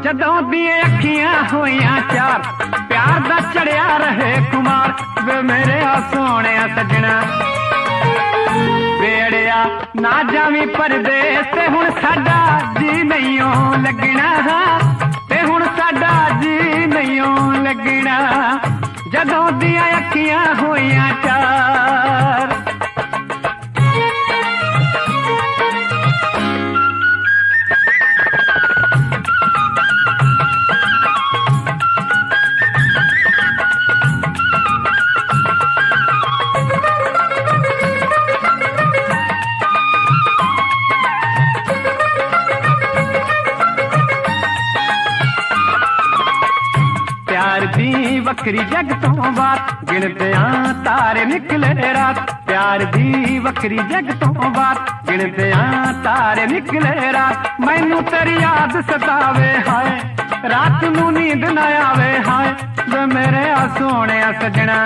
ਜਦੋਂ ਦੀਆਂ ਅੱਖੀਆਂ ਹੋਈਆਂ ਚਾਰ ਪਿਆਰ ਦਾ ਚੜਿਆ ਰਹੇ ਕੁਮਾਰ ਵੇ ਮੇਰੇ ਆ ਸੋਹਣਿਆ ਸੱਜਣਾ ਵੇੜਿਆ ਨਾ ਜਾਵੀਂ ਪਰਦੇਸ ਤੇ ਹੁਣ ਸਾਡਾ ਜੀ ਨਹੀਂਓ ਲੱਗਣਾ ਤੇ ਹੁਣ ਸਾਡਾ ਜੀ ਨਹੀਂਓ ਲੱਗਣਾ ਜਦੋਂ ਦੀਆਂ ਅੱਖੀਆਂ ਹੋਈਆਂ ਚਾਰ वखरी जग तो बात गिनते तारे निकले रात प्यार दी वखरी जग तो बात गिनते तारे निकले रात मैनू तेरी याद सतावे हाय रात नू नींद न आवे हाय वे मेरे सोने सजना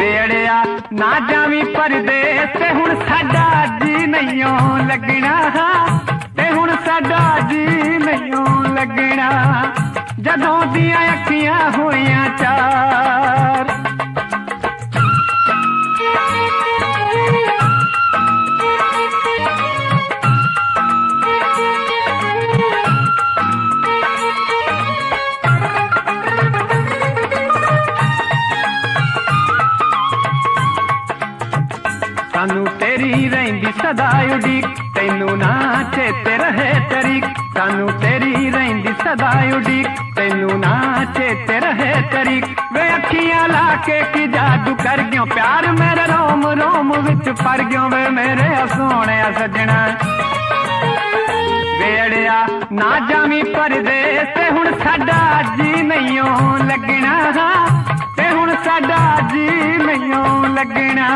वेड़िया ना जावी परदेस ते हुण साडा जी नहीं लगना ते हुण साडा जी नहीं लगना जदों दियां अखियां होइयां चार सानू तेरी रहिंदी सदा उडीक तैनू ना चेते रहे तरीक सानू तेरी रहिंदी सदा उडीक तैनू ना चेते रहे तरीक वे अखियां लाके की जादू कर गयो प्यार मेरे रोम रोम विच फर गयो वे मेरे सोने सजना वेड़िया ना जावी परदेस ते हुण साडा जी नहीं लगना ते हुण साडा जी नहीं लगना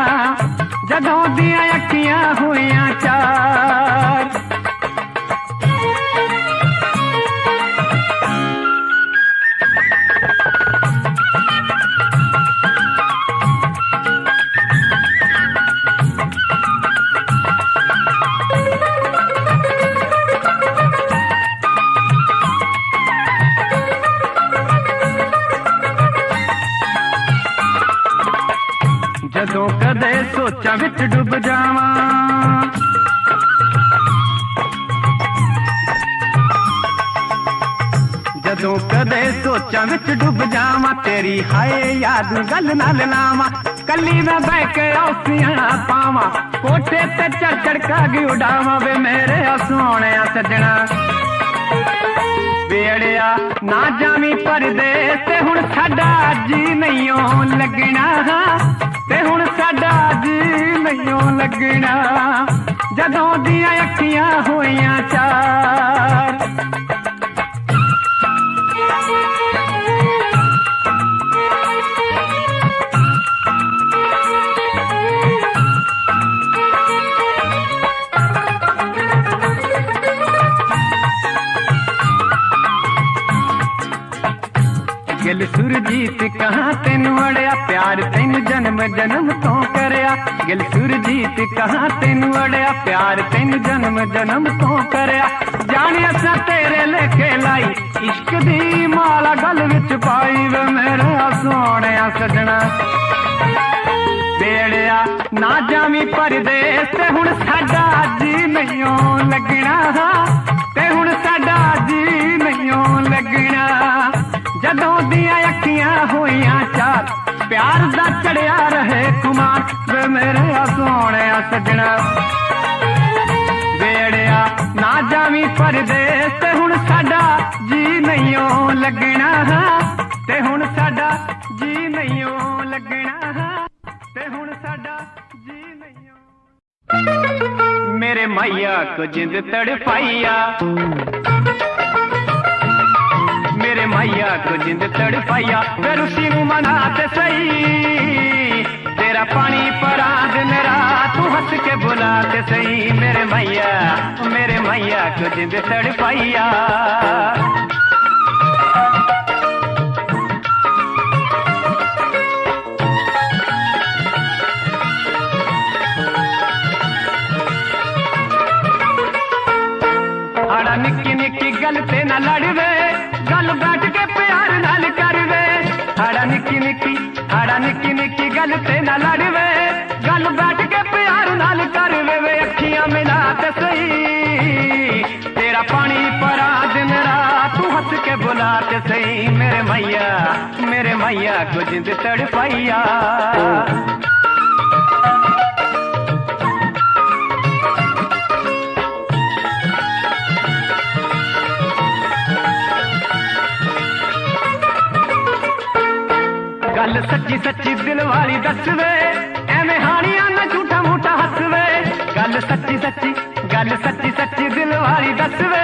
जदों दियां अखियां होइयां चार जदों कदे सोचा विच डुब जावां जदों कदे सोचा विच डुब जावां तेरी हाय याद गल नाल लावां कली मैं बह के औसियां पावां कोठे ते चढ़ चढ़ कागी उड़ावां वे मेरे सोने सजना वेड़िया ना जावी परदेस ते हुण साडा जी नहीं लगना ते हुण साडा जी नहीं लगना जदों दियां अखियां होइयां चार गिल सुरजीत कहाँ तेनू अड़िया प्यार तेनू जन्म जन्म तो करया गिल सुरजीत कहाँ तेनू अड़िया प्यार तेनू जन्म जन्म तो करया जाने असा तेरे लेके लाई इश्क दी माला गल विच पाई वे मेरे सोने सजना वेड़िया ना जावी परदेस ते हुण साडा जी नहीं लगना ते हुण साडा जी नहीं लगना जदों दियां अखियां होइयां चार प्यार दा चढ़िया रहे कुमार वे मेरे सोने सजना वेड़िया ना जावी परदेस ते हुण साडा जी नहीं लगना ते हुण साडा जी नहीं लगना ते हुण साडा जी नहीं मेरे मैया को जिंद तड़पाइया मेरे मैया को जिंद तड़पाइया फिर उसी नू मनाते सही तेरा पानी परा दिन रात तू हंस के बुलाते सही मेरे मैया को जिंद तड़पाइया आड़ा निक्की निक्की गल ते ना लड़वे गल बैठ के प्यार नाल करवे आड़ा निक्की निक्की गल ते ना लड़वे गल बैठ के प्यार नाल करवे वे अखियां मिला ते सही तेरा पानी परा दिन रात तू हंस के बुलाते सही मेरे मैया को जिंद तड़पाइया गल सच्ची सच्ची दिल वाली दसवे एवें हानियां ना झूठा मूठा हसवे गल सच्ची सच्ची दिल वाली दसवे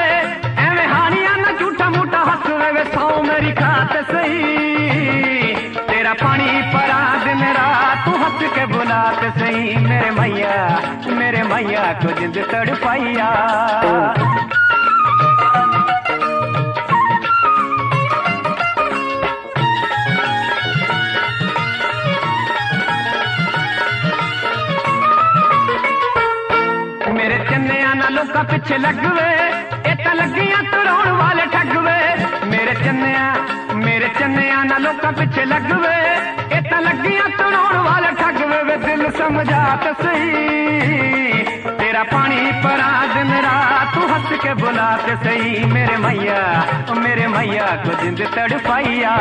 एवें हानियां ना झूठा मूठा हसवे वे सौ मेरी खाते सही मेरे मैया को जिंद तड़पाइया। मेरे चन्निया ना लोका पिछे लगवे, इता लगियां तुड़ाउण वाले ठगवे। मेरे चन्निया ना लोका पिछे लगवे, इता लगियां तुड़ाउण वाले ठगवे। वे दिल समझा तो सही, तेरा पानी परा दिन रात तू हंस के बुला ते सही। मेरे मैया को जिंद तड़पाइया।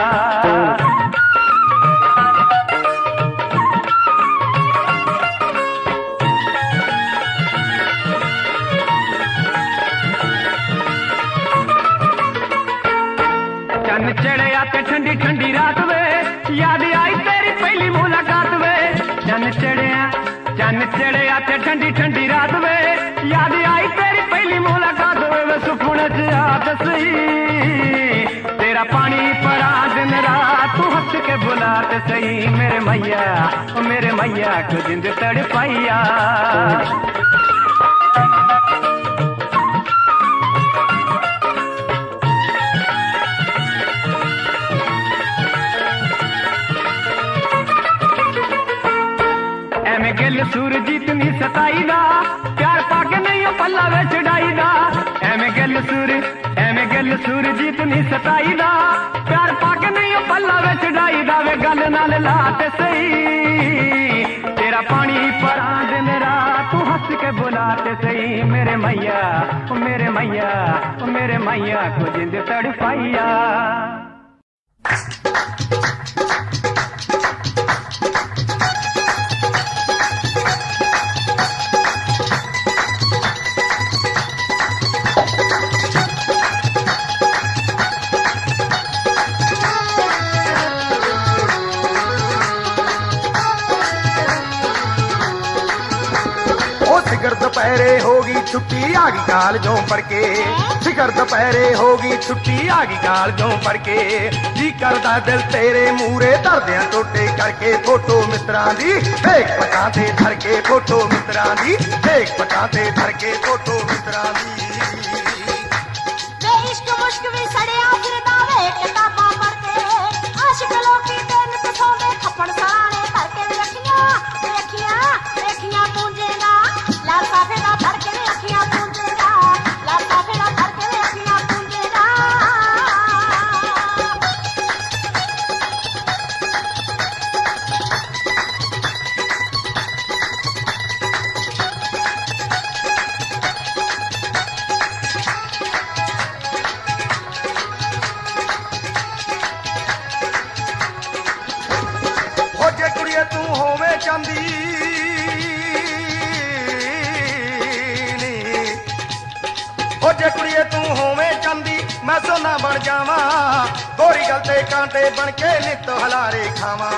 चन्न चढ़िया ते ठंडी ठंडी रात वे, याद आई तेरी पहली मुलाकात वे। चन्न चढ़िया ते ठंडी ठंडी रात वे, याद आई तेरी पहली मुलाकात वे। वे सुपने च आत सही, तेरा पानी परा दिन रात तू हंस के बुलात सही। मेरे मैया को जिंद तड़पाइया। एवें गिल सूरजीत नी सताई दा, प्यार पाके नहीं पल्ला वे चढ़ाई दा। एवें गिल सूरजीत नी सताई दा, प्यार पाके नहीं पल्ला वे चढ़ाई दा। वे गल नाल लाते सही, तेरा पानी परा दिन रात तू हंस के बुलाते सही। मेरे मैया को जिंद तड़पाइया। सिखर दोपहरे होगी छुट्टी आ गई कालजों पढ़ के। सिखर दोपहरे होगी छुट्टी आ गई कालजों पढ़ के। जी करदा दिल तेरे मूरे धरदियां टोटे करके। फोटो मित्रां दी देख पटां ते धर के। फोटो मित्रां दी देख पटां ते धर के। फोटो मित्रां दी वे इश्क मुश्क भी सड़िया फिरदा वे किताबां पढ़ के। आशिक लोकी दिन तो सोवे खपड़ सराणे करके। अखियां पूंजेगा लाल साफेदा धर के। अखियां पूंजेगा लाल साफेदा धर के। अखियां पूंजेगा हो जे कुड़िए तू होवे चांदी हो जे कुड़िए तू होवे चांदी मैं सोना बन जावा। गोरी गल ते कांटे बन के नित हलारे खावा।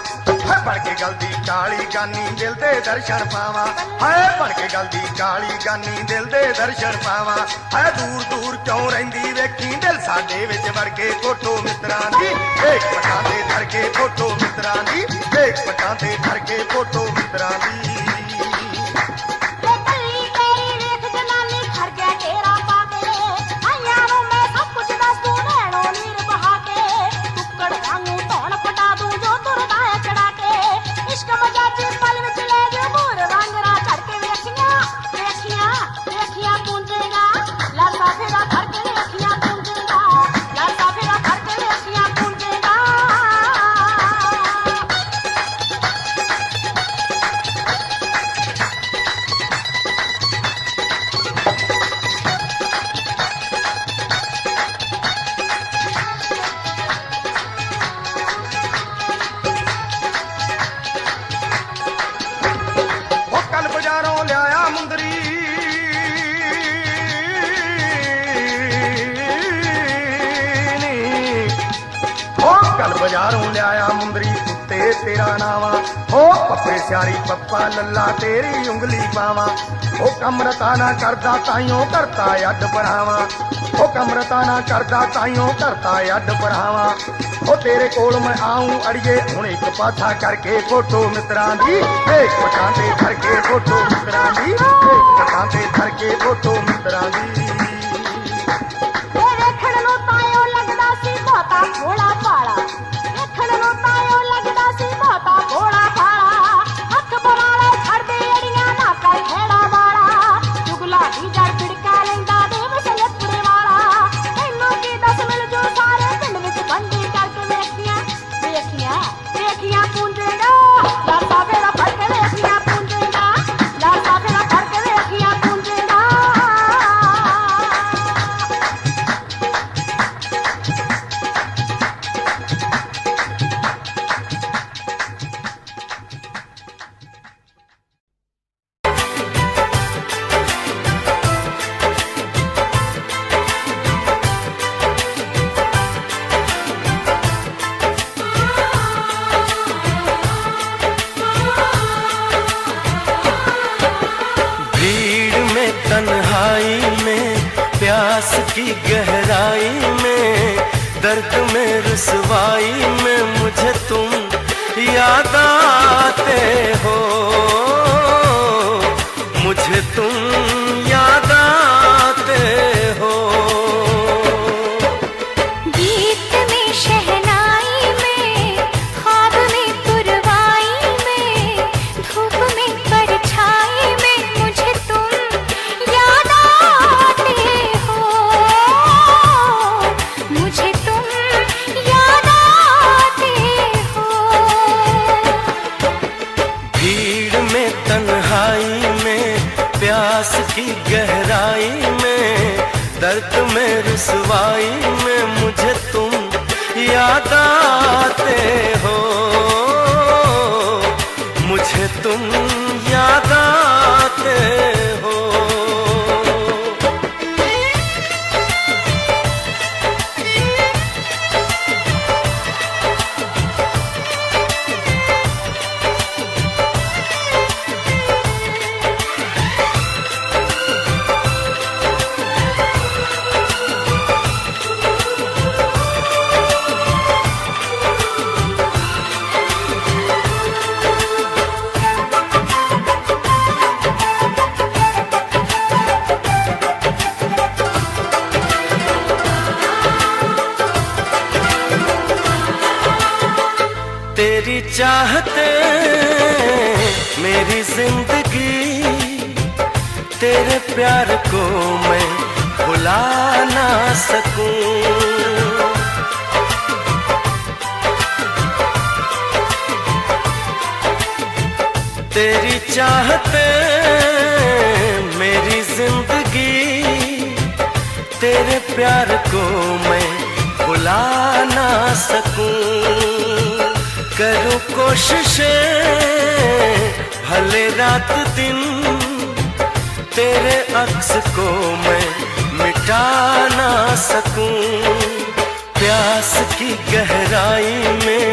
बन के गल दी काली गानी दिल दे दर्शन पावा। है बन के गल दी काली गानी दिल दे दर्शन पावा। है दूर दूर क्यों रहिंदी वेखी दिल साडे विच वड़ के। फोटो मित्रां दी देख पटां ते धर के। फोटो मित्रां दी देख पटां ते धर के। फोटो मित्रां दी वे कली तेरी वेख जनानी खर गया तेरा पाके। आइयां नु मैं सब कुछ दस दूं नैणों नीर बहा के। कुक्कड़ वांगू धौण पटा दूं जो तुरदा है चढ़ा के। इश्क मजाजी पल विच ले जो बूर वांगरा चढ़ के। अखियां पूंजेगा लाल साफेदा धर के। अखियां पूंजेगा लाल साफेदा धर के। अखियां पूंजेगा बाजारों लिया मुंदरी कुत्ते तेरा नावा। हो पप्पे स्यारी पप्पा लल्ला तेरी उंगली पावा। हो कमरता ना करदा ताइयों करता अड बढ़ावा। हो कमरता ना करदा ताइयों करता अड बढ़ावा। हो तेरे कोल मैं आऊं अड़िए हुण एक पाछा करके। फोटो मित्रां दी देख पटां ते धर के। फोटो मित्रां दी तन्हाई में, प्यास की गहराई में, दर्द में रुसवाई में मुझे तुम याद आते हो, मुझे तुम याद आते हो। गीत में शहनाई में, ख्वाब में पुरवाई में, धूप में परछाई में मुझे तुम याद आते हो, मुझे तुम याद आते हो। भीड़ में तन्हाई में, प्यास की गहराई में, दर्द में रुसवाई में मुझे तुम याद आते हो, मुझे तुम याद आते हो। तेरी चाहते मेरी जिंदगी, तेरे प्यार को मैं भुला ना सकूं। तेरी चाहते मेरी जिंदगी, तेरे प्यार को मैं भुला ना सकूं। करूं कोशिशें भले रात दिन, तेरे अक्स को मैं मिटा ना सकूं। प्यास की गहराई में,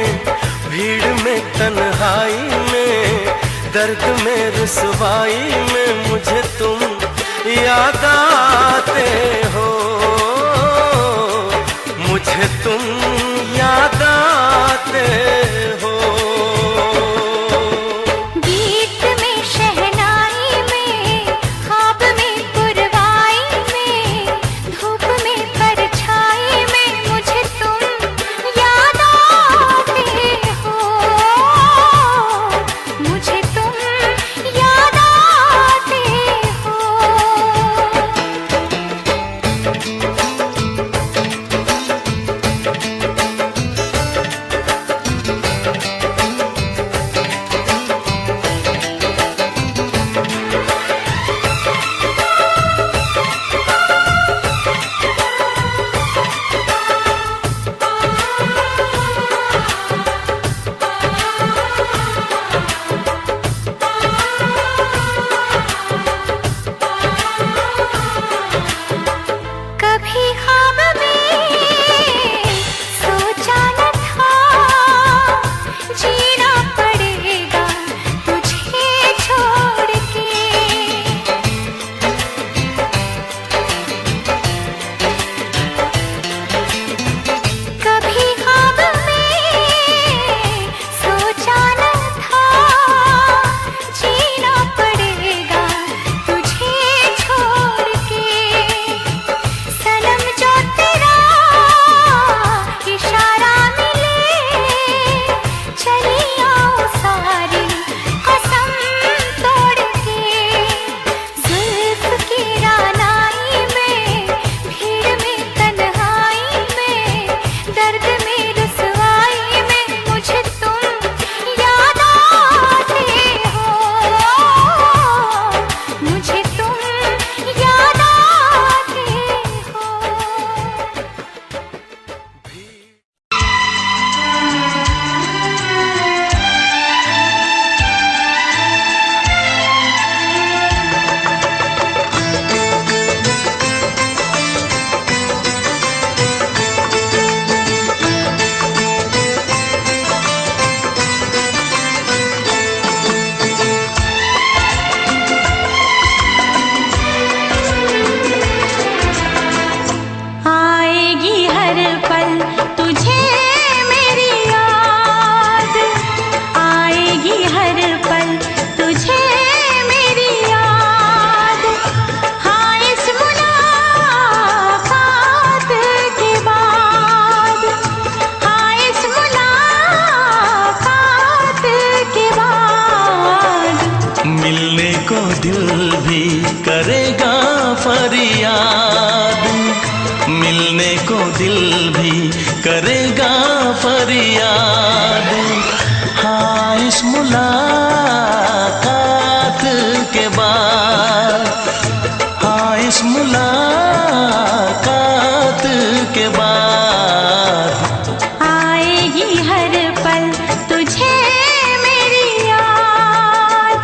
भीड़ में तन्हाई में, दर्द में रुसवाई में मुझे तुम याद आते हो, मुझे तुम याद आते हो। गीत में शहनाई में, ख्वाब में पुरवाई में, धूप में परछाई में मुझे तुम याद आते हो, मुझे तुम याद आते हो। दिल भी करेगा फरियाद, मिलने को दिल भी करेगा फरियाद। हाँ, इस मुलाकात के बाद, हाँ इस मुलाकात के बाद आएगी हर पल तुझे मेरी याद।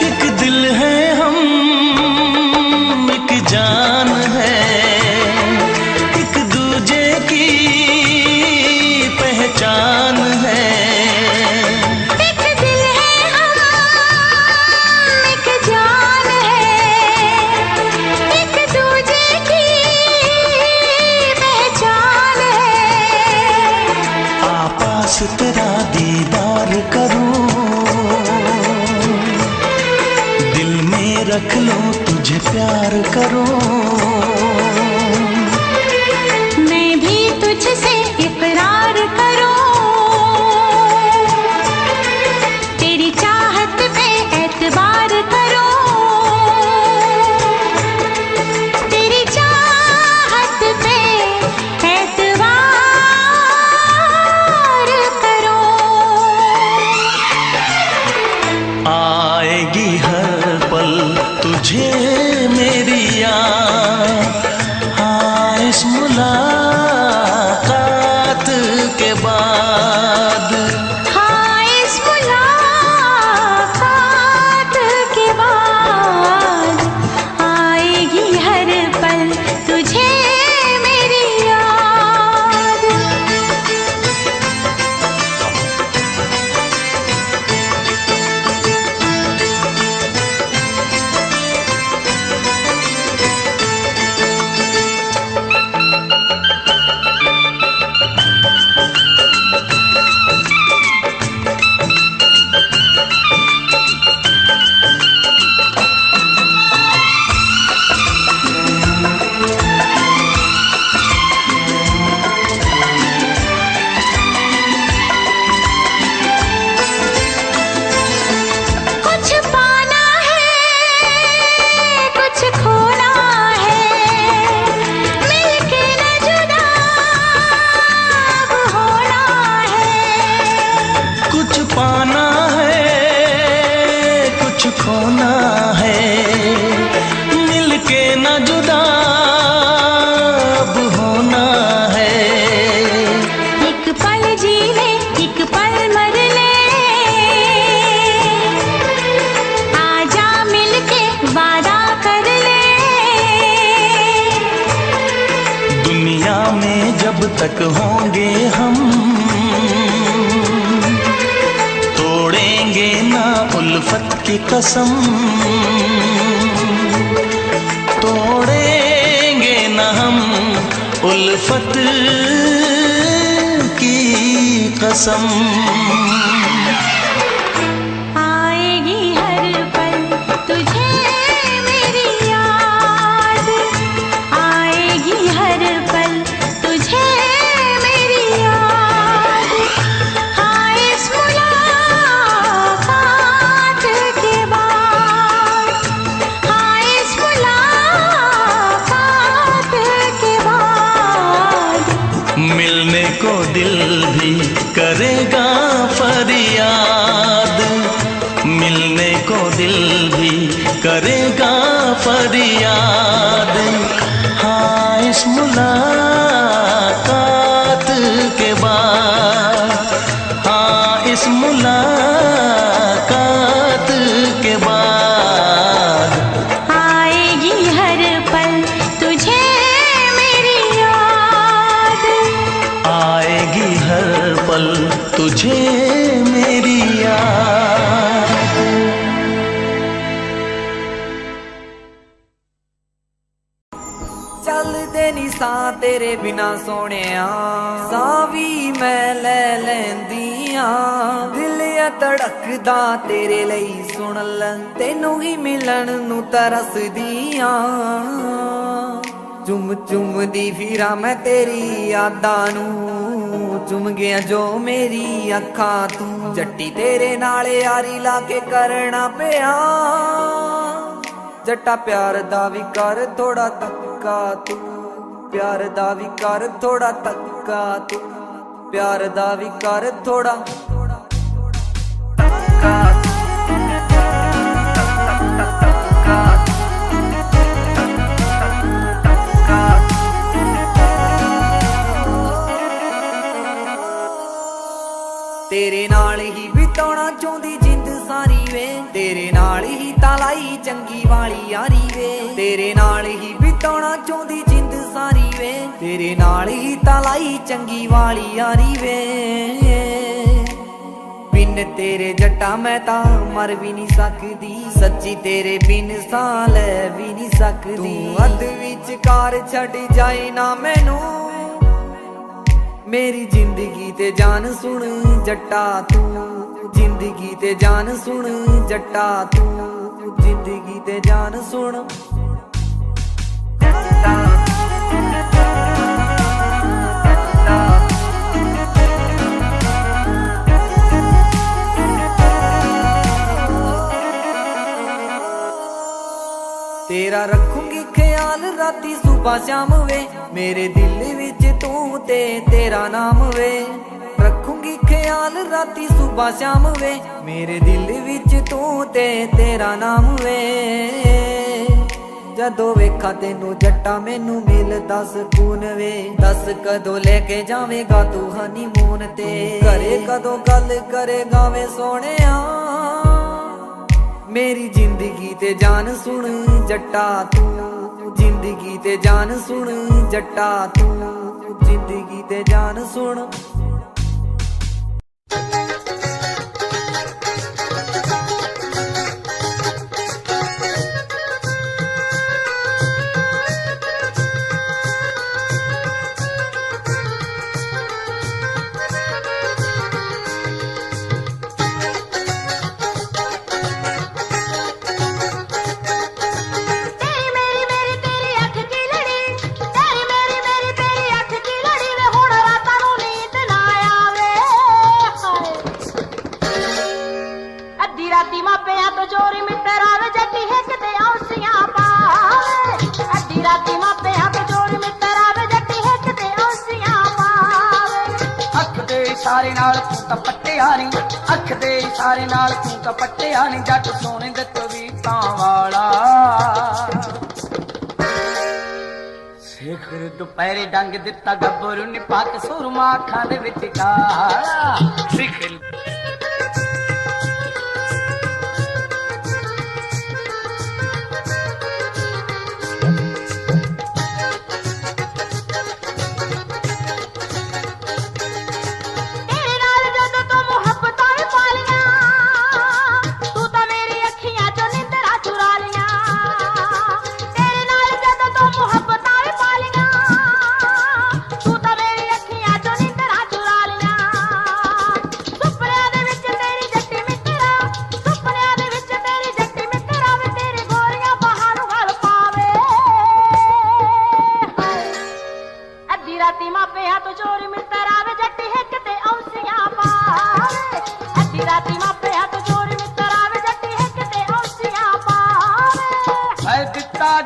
एक दिल है हम, एक जान है, एक दूजे की पहचान है। एक दिल है हम, एक जान है, एक दूजे की पहचान है। आपास तेरा दीदार करूं, दिल में रख लो तुझे प्यार करूं। मैं भी तुझसे इकरार करूं, तेरी चाहत पे एतबार करूं, तेरी चाहत पे एतबार करूं। आएगी हर पल तुझे मेरी याद, हाँ इस मुलाकात के बाद। हाँ, इस मुलाकात के बाद आएगी हर पल तुझे मेरी याद। कुछ पाना है, कुछ खोना है, मिलके न जुदा अब होना है। कुछ पाना है, कुछ खोना है, मिलके न जुदा अब होना है। एक पल जी ले, एक पल मर ले, आजा मिलके वादा कर ले। दुनिया में जब तक होंगे हम, तोड़ेंगे ना उल्फत की कसम, तोड़ेंगे ना हम उल्फत की कसम। आएगी हर पल तुझे मेरी याद, आएगी हर पल तुझे मेरी याद। हाँ, इस मुलाकात के बाद, हाँ इस मुलाकात के बाद मिलने को दिल भी करेगा फरियाद, मिलने को दिल भी करेगा फरियाद। हाँ इस मुलाकात के बाद, हाँ इस मुलाकात के बाद आएगी हर पल तुझे मेरी याद। आएगी हर पल तुझे मेरी याद। आउंदे नी सां तेरे बिना सोहणिया सां वी मैं ले लैंदी आं दिल आ धड़कदा तेरे लई सुन ले तैनू ही मिलन नू तरसदी आं चुम चुम दी फिरा मैं तेरी यादां नू चुम गया जो मेरी अखां तू जट्टी तेरे नाल यारी ला के करना पिया जट्टा प्यार दा भी कर थोड़ा तक्का तू प्यार दा भी कर थोड़ा तक्का तू प्यार दा भी कर थोड़ा तक्का तेरे नाल ही बिताउणा चाहुंदी जिंद सारी वे तेरे नाल ही तालाई चंगी वाली यारी वे तेरे नाल ही बिताउणा चाहुंदी जिंद सारी वे तेरे नाल ही तालाई चंगी वाली यारी वे बिन तेरे जट्टा मैं ता मर भी नहीं सकदी सच्ची तेरे बिन सां ले भी नहीं सकदी तू अध विचकार छड़ जाए ना मैनू मेरी जिंदगी ते जान सुन जट्टा तू जिंदगी ते जान सुन जट्टा तू जिंदगी ते जान सुन तेरा रखूंगी ख्याल राती सुबह शाम वे मेरे दिल विच तू ते तेरा नाम वे रखूंगी ख्याल राती सुबह शाम वे मेरे दिल विच तू ते तेरा नाम वे जदों वेखा तेनू जट्टा मैनू मिलदा सकून वे दस कदों लेके जावेगा तू हनीमून ते करे कदों गल करेगा वे सोहणिया मेरी जिंदगी ते जान सुन जट्टा तू जिंदगी ते जान सुन जट्टा तू जिंदगी ते जान सुन इशारे नाल तू तां पट्टिया नी अख दे इशारे नाल तू तां पट्टिया नी जट सोने दे तवीतां वाला सिखर दुपहरे डंग दिता गब्बरू नी पक सुरमा अखां दे विच काला सिखर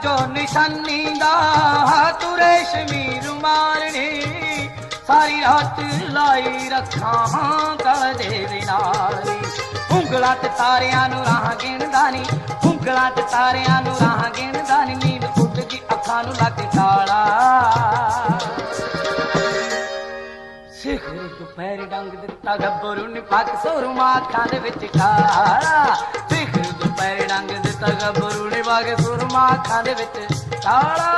जो निशानी दा तू रेशमी रुमालनी सारी रात लाई रखा कदे नाली उंगलां ते तारियां नू राह गिणदा नी उंगलां ते तारियां नू राह गिणदा नी नींद उठ गई अखां नू लग काला सिखर दुपहर डंग दिता गब्बरू नी पक सुरमा अखां दे विच काला सिखर दुपहर डंग दिता गब्बरू नी पक सुरमा अखां दे विच काला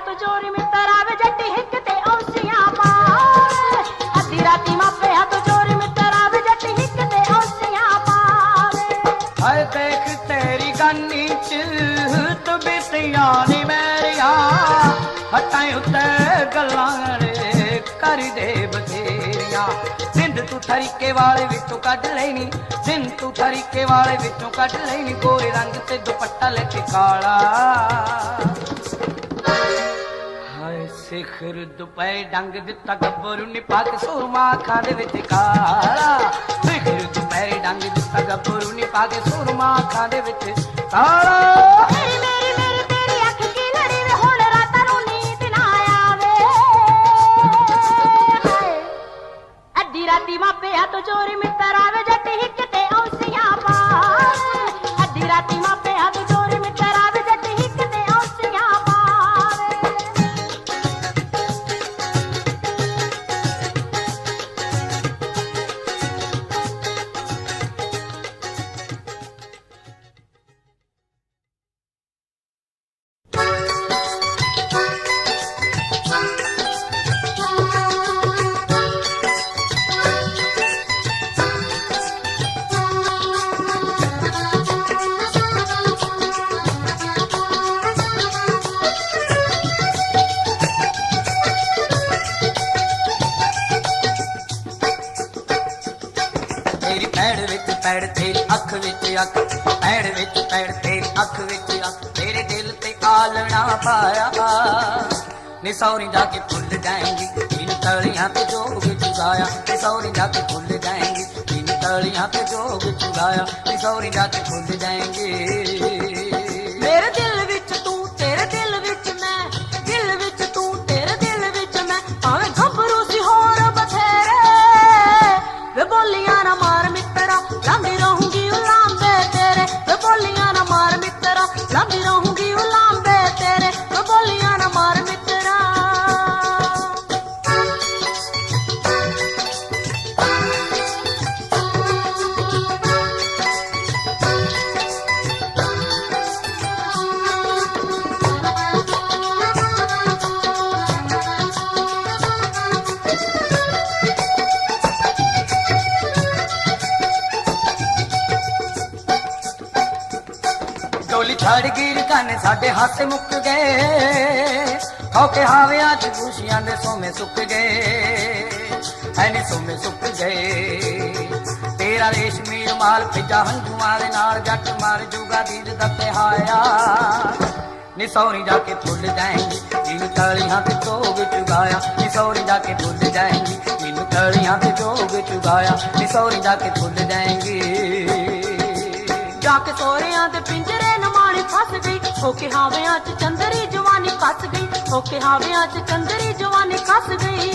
ਤੂੰ ਚੋਰੀ ਮਿੱਤਰਾ ਵੇ ਜੱਟੀ ਹਿੱਕ ਤੇ ਔਸੀਆਂ ਪਾਵੇ ਅੱਧੀ ਰਾਤੀ ਮਾਪੇ ਤੂੰ ਚੋਰੀ ਮਿੱਤਰਾ ਵੇ ਜੱਟੀ ਹਿੱਕ ਤੇ ਔਸੀਆਂ ਪਾਵੇ ਹਾਏ ਦੇਖ ਤੇਰੀ ਗਾਨੀ ਚ ਤੂੰ ਬਿਤੀਆਂ ਨੀ ਮੇਰੀਆਂ ਹਟਾਂ ਉੱਤੇ ਗੱਲਾਂ ਰੇ ਕਰਦੇ ਬਥੇਰੀਆਂ ਸਿੰਧ ਤੂੰ ਤਰੀਕੇ ਵਾਲੇ ਵਿੱਚੋਂ ਕੱਢ ਲੈਣੀ ਸਿੰਧ ਤੂੰ ਤਰੀਕੇ ਵਾਲੇ ਵਿੱਚੋਂ ਕੱਢ ਲੈਣੀ ਗੋਰੇ ਰੰਗ ਤੇ ਦੁਪੱਟਾ ਲੈ ਕੇ ਕਾਲਾ ਹਾਏ ਸਿਖਰ ਦੁਪਹਿ ਡੰਗ ਦਿੱਤਾ ਗੱਭਰੂ ਨੀ ਪੱਗ ਸੁਰਮਾ ਅੱਖਾਂ ਦੇ ਵਿੱਚ ਕਾਲਾ ਸਿਖਰ ਦੁਪਹਿ ਡੰਗ ਦਿੱਤਾ ਗੱਭਰੂ ਨੀ ਪੱਗ ਸੁਰਮਾ ਅੱਖਾਂ ਦੇ ਵਿੱਚ ਕਾਲਾ ਮੇਰੀ ਮੇਰੀ ਮੇਰੀ ਤੇਰੀ ਅੱਖ ਕੀ ਲੜੀ ਵੇ ਹੁਣ ਰਾਤਾਂ ਨੂੰ ਨੀਂਦ ਨਾ ਆਵੇ ਹਾਏ ਅੱਧੀ ਰਾਤੀ ਮਾਪੇ ਤੂੰ ਚੋਰੀ ਮਿੱਤਰਾ ਵੇ ਜੱਟੀ ਹਿੱਕ ਤੇ ਔਸੀਆਂ ਪਾਵੇ ਅੱਧੀ ਰਾਤੀ ਮਾਪੇ ਤੂੰ ਚੋਰੀ ਮਿੱਤਰਾ ਵੇ ਜੱਟੀ ਹਿੱਕ ਤੇ ਔਸੀਆਂ ਪਾਵੇ ਤੇਰੀ ਪੈੜ ਵਿੱਚ ਪੈੜ ਤੇਰੀ ਅੱਖ ਵਿੱਚ ਅੱਖ ਪੈੜ ਵਿੱਚ ਪੈੜ ਤੇਰੀ ਅੱਖ ਵਿੱਚ ਅੱਖ ਤੇਰੇ ਦਿਲ ਤੇ ਆਲਣਾ ਪਾਇਆ ਨੀ ਸੌਰੀ ਜਾ ਕੇ ਭੁੱਲ ਜਾਏਂਗੀ इन तलियां पे जोग चुराया नी सौरी जा के भूल जाएंगी इन तलियां पे जोग चुराया नी सौरी जा के भूल जाएंगे ਮੇਰੇ ਦਿਲ ਵਿੱਚ ਤੂੰ ਤੇਰੇ ਦਿਲ ਵਿੱਚ ਮੈਂ ਦਿਲ ਵਿੱਚ ਤੂੰ ਤੇਰੇ ਦਿਲ ਵਿੱਚ ਮੈਂ ਭਾਵੇਂ ਗੱਭਰੂ ਸੀ ਹੋਰ ਬਥੇਰੇ ਵੇ ਬੋਲੀਆਂ ਨਾ ਮਾਰ ਮਿੱਤਰਾ ਲਾਂਦੀ ਰਹੂੰਗੀ ਉਲਾਂਬੇ ਤੇਰੇ ਵੇ ਬੋਲੀਆਂ ਨਾ ਮਾਰ ਮਿੱਤਰਾ ਲਾਂਦੀ ਰਹੂੰਗੀ ਉਲਾਂਬੇ ਤੇਰੇ ਵੇ ਬੋਲੀਆਂ ਨਾ ਮਾਰ ਮਿੱਤਰਾ ਡੋਲੀ ਛੜ ਗਈ ਕਾਨੇ ਸਾਡੇ ਹੱਥ ਮੁੱਕ ਗਏ ਹੌਕੇ ਹਾਵਿਆਂ ਚ ਖੁਸ਼ੀਆਂ ਦੇ ਸੋਮੇ ਸੁੱਕ ਗਏ ਐਨੇ ਸੋਮੇ ਸੁੱਕ ਗਏ ਤੇਰਾ ਰੇਸ਼ਮੀ ਰੁਮਾਲ ਭਿੱਜਾ ਹੰਝੂਆਂ ਦੇ ਨਾਲ ਜੱਟ ਮਰ ਜੂਗਾ ਦੀਦ ਦਾ ਪਿਹਾਇਆ ਨੀ ਸੌਰੀ ਜਾ ਕੇ ਭੁੱਲ ਜਾਏਂਗੀ ਜਿਨ ਤਲੀਆਂ ਤੇ ਜੋਗ ਚੁਗਾਇਆ ਨੀ ਸੌਰੀ ਜਾ ਕੇ ਭੁੱਲ ਜਾਏਂਗੀ ਜਿਨ ਤਲੀਆਂ ਤੇ ਜੋਗ ਚੁਗਾਇਆ ਨੀ ਸੌਰੀ ਜਾ ਕੇ ਭੁੱਲ ਜਾਏਂਗੀ जाके सोरियां दे पिंजरे नमाणी फस गई होके हावियां च चंदरी जवानी कस गई होके हावियां च चंदरी जवानी कस गई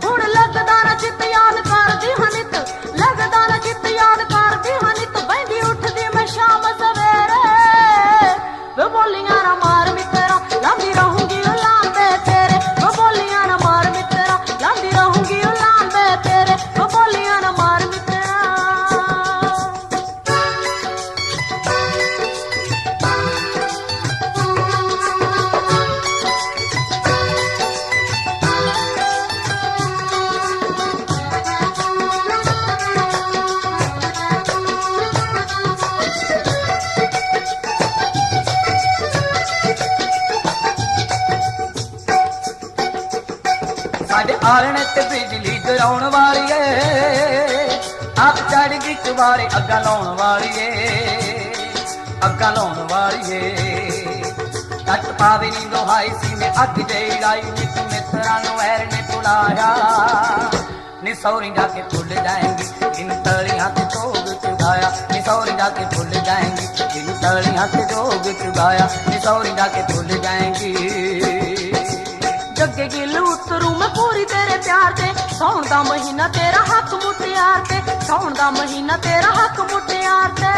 हुण लगदा ना चित याद करदी हनित लगदा ना चित याद करदी हनित बंदी उठदी मैं शाम सवेरे वे बोलियां ना मार मित्रा लांदी रहूंगी उलांबे तेरे वे बोलियां ना मार मित्रा लांदी रहूंगी उलांबे तेरे वे बोलियां ना मार मित्रा ਸਾਡੇ ਆਲਣੇ ਤੇ ਬਿਜਲੀ ਗਰਾਉਣ ਵਾਲੀ ਏ ਆਪ ਚੜ ਗਈ ਚਵਾਰੇ ਅੱਗਾ ਲਾਉਣ ਵਾਲੀ ਏ ਅੱਗਾ ਲਾਉਣ ਵਾਲੀ ਏ ਕੱਟ ਪਾਵੇ ਨੀ ਲੋਹਾਈ ਸੀ ਨੇ ਅੱਗ ਦੇ ਲਾਈ ਨਿਤ ਮਿੱਤਰਾਂ ਨੂੰ ਐਰ ਨੇ ਤੁਲਾਇਆ ਨੀ ਸੌਰੀ ਜਾ ਕੇ ਭੁੱਲ ਜਾਏਂਗੀ ਇਨ ਤਲੀਆਂ ਤੇ ਜੋਗ ਚੁਗਾਇਆ ਨੀ ਸੌਰੀ ਜਾ ਕੇ ਭੁੱਲ ਜਾਏਂਗੀ ਇਨ ਤਲੀਆਂ ਤੇ ਜੋਗ ਚੁਗਾਇਆ ਨੀ ਸੌਰੀ ਜਾ ਕੇ ਭੁੱਲ ਜਾਏਂਗੀ जगे गिल उतरू मैं पूरी तेरे प्यार ते सौण दा महीना तेरा हक मुटियार ते सौण दा महीना तेरा हक मुटियार ते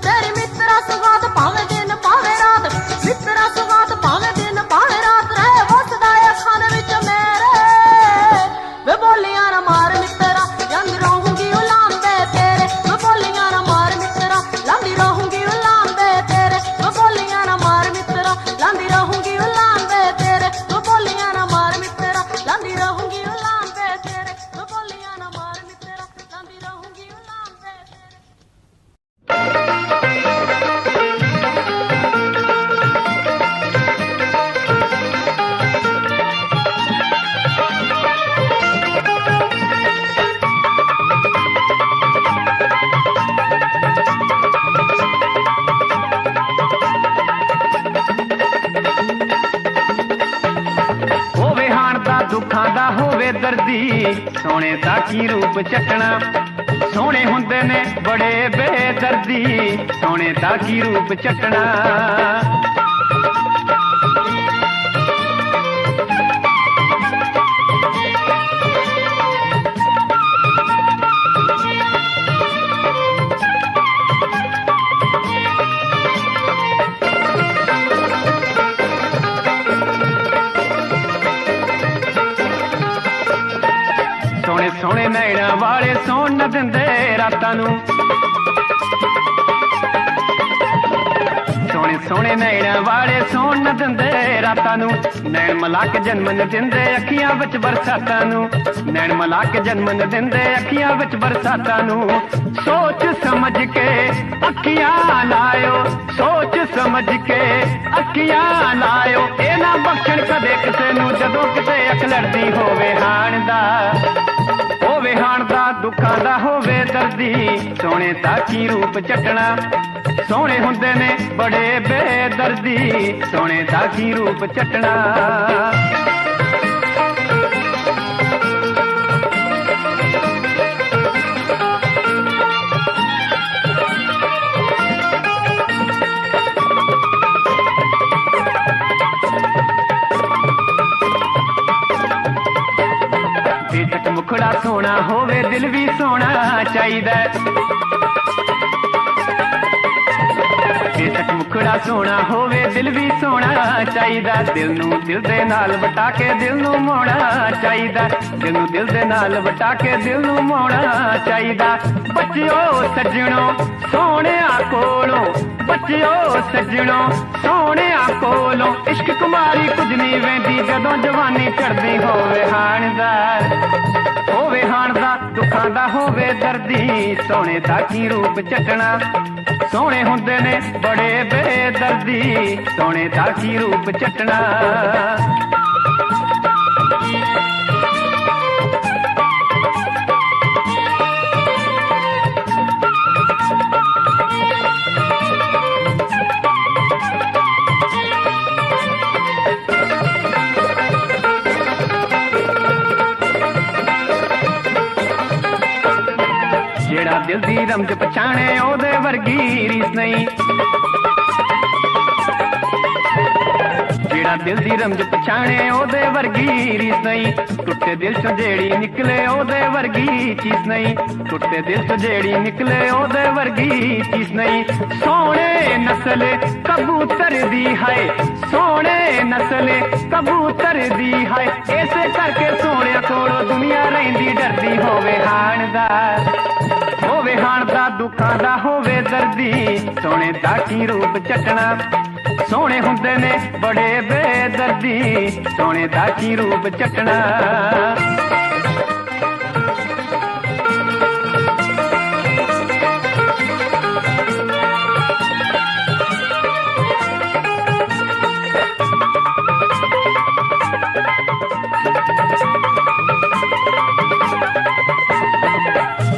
तेरी मित्रा सुगात भावे दिन भावे रात मित्रा सुगात भावे दिन भावे रात रहे वसदा अखां दे विच मेरे वे बोलियां ना मार मित्रा यंग रहूंगी उलांबे तेरे वे बोलियां ना मार मित्रा लांदी रहूंगी उलांबे तेरे वे बोलियां ना मार मित्रा लांदी रहूंगी उलांबे ਬੇਦਰਦੀ ਸੋਹਣੇ ਦਾ ਕੀ ਰੂਪ ਚੱਟਣਾ ਸੋਹਣੇ ਹੁੰਦੇ ਨੇ ਬੜੇ ਬੇਦਰਦੀ ਸੋਹਣੇ ਦਾ ਕੀ ਰੂਪ ਚੱਟਣਾ ਸੋਹਣੇ ਨੈਣਾ ਵਾਲੇ ਸੌਣ ਨਾ ਦਿੰਦੇ ਰਾਤਾਂ ਨੂੰ ਸੋਹਣੇ ਨੈਣਾ ਵਾਲੇ ਸੌਣ ਨਾ ਦਿੰਦੇ ਰਾਤਾਂ ਨੂੰ ਨੈਣ ਮਿਲਾ ਕੇ ਜਨਮ ਨ ਦਿੰਦੇ ਅੱਖੀਆਂ ਵਿੱਚ ਬਰਸਾਤਾਂ ਨੂੰ ਨੈਣ ਮਿਲਾ ਕੇ ਜਨਮ ਨ ਦਿੰਦੇ ਅੱਖੀਆਂ ਵਿੱਚ ਬਰਸਾਤਾਂ ਨੂੰ ਸੋਚ ਸਮਝ ਕੇ ਅੱਖੀਆਂ ਲਾਇਓ ਸੋਚ ਸਮਝ ਕੇ ਅੱਖੀਆਂ ਲਾਇਓ ਇਹ ਨਾ ਬਖਸ਼ਣ ਕਦੇ ਕਿਸੇ ਨੂੰ ਜਦੋਂ ਕਿਤੇ ਅੱਖ ਲੜਦੀ ਹੋਵੇ ਹਾਣ ਦਾ ਹੋਵੇ ਹਾਣ ਦਾ ਦੁੱਖਾਂ ਦਾ ਹੋਵੇ ਦਰਦੀ ਸੋਹਣੇ ਦਾ ਕੀ ਰੂਪ ਚੱਟਣਾ ਸੋਹਣੇ ਹੁੰਦੇ ਨੇ ਬੜੇ ਬੇਦਰਦੀ ਸੋਹਣੇ ਦਾ ਕੀ ਰੂਪ ਚੱਟਣਾ ਬੇਸ਼ੱਕ ਮੁਖੜਾ ਸੋਹਣਾ ਹੋਵੇ ਦਿਲ ਵੀ ਸੋਹਣਾ ਚਾਹੀਦਾ ਬੇਸ਼ੱਕ ਮੁਖੜਾ ਸੋਹਣਾ ਹੋਵੇ ਦਿਲ ਵੀ ਸੋਹਣਾ ਚਾਹੀਦਾ ਦਿਲ ਨੂੰ ਦਿਲ ਦੇ ਨਾਲ ਵਟਾ ਕੇ ਦਿਲ ਨੂੰ ਮੋੜਨਾ ਚਾਹੀਦਾ ਦਿਲ ਨੂੰ ਦਿਲ ਦੇ ਨਾਲ ਵਟਾ ਕੇ ਦਿਲ ਨੂੰ ਮੋੜਨਾ ਚਾਹੀਦਾ ਬੱਚਿਓ ਸੱਜਣੋ ਸੋਹਣਿਆ ਕੋਲੋਂ ਬੱਚਿਓ ਸੱਜਣੋ ਸੋਹਣਿਆ ਕੋਲੋਂ ਇਸ਼ਕ ਕੁਮਾਰੀ ਕੁਝ ਨਹੀਂ ਵਹਿੰਦੀ ਜਦੋਂ ਜਵਾਨੀ ਚੜ੍ਹਦੀ ਹੋਵੇ ਹਾਣ ਦਾ ਦੁੱਖਾਂ ਦਾ ਹੋਵੇ ਦਰਦੀ ਸੋਹਣੇ ਦਾ ਕੀ ਰੂਪ ਚੱਟਣਾ ਸੋਹਣੇ ਹੁੰਦੇ ਨੇ ਬੜੇ ਬੇਦਰਦੀ ਸੋਹਣੇ ਦਾ ਕੀ ਰੂਪ ਚੱਟਣਾ ਜਿਹੜਾ ਦਿਲ ਦੀ ਰਮਜ ਪਛਾਣੇ ਉਹਦੇ ਵਰਗੀ ਰੀਸ ਨਹੀਂ ਜਿਹੜਾ ਦਿਲ ਦੀ ਰਮਜ ਪਛਾਣੇ ਉਹਦੇ ਵਰਗੀ ਰੀਸ ਨਹੀਂ ਟੁੱਟੇ ਦਿਲ ਚੋਂ ਜਿਹੜੀ ਨਿਕਲੇ ਉਹਦੇ ਵਰਗੀ ਚੀਜ਼ ਨਹੀਂ ਟੁੱਟੇ ਦਿਲ ਚੋਂ ਜਿਹੜੀ ਨਿਕਲੇ ਉਹਦੇ ਵਰਗੀ ਚੀਜ਼ ਨਹੀਂ ਸੋਹਣੇ ਨਸਲ ਕਬੂਤਰ ਦੀ ਹੈ ਸੋਹਣੇ ਨਸਲ ਕਬੂਤਰ ਦੀ ਹੈ ਇਸੇ ਕਰਕੇ ਸੋਹਣਿਆਂ ਕੋਲੋਂ ਦੁਨੀਆ ਰਹਿੰਦੀ ਡਰਦੀ ਹੋਵੇ ਹਾਣ ਦਾ ਦੁੱਖਾਂ ਦਾ ਹੋਵੇ ਦਰਦੀ ਸੋਹਣੇ ਦਾ ਕੀ ਰੂਪ ਚੱਟਣਾ ਸੋਹਣੇ ਹੁੰਦੇ ਨੇ ਬੜੇ ਬੇਦਰਦੀ ਸੋਹਣੇ ਦਾ ਕੀ ਰੂਪ ਚੱਟਣਾ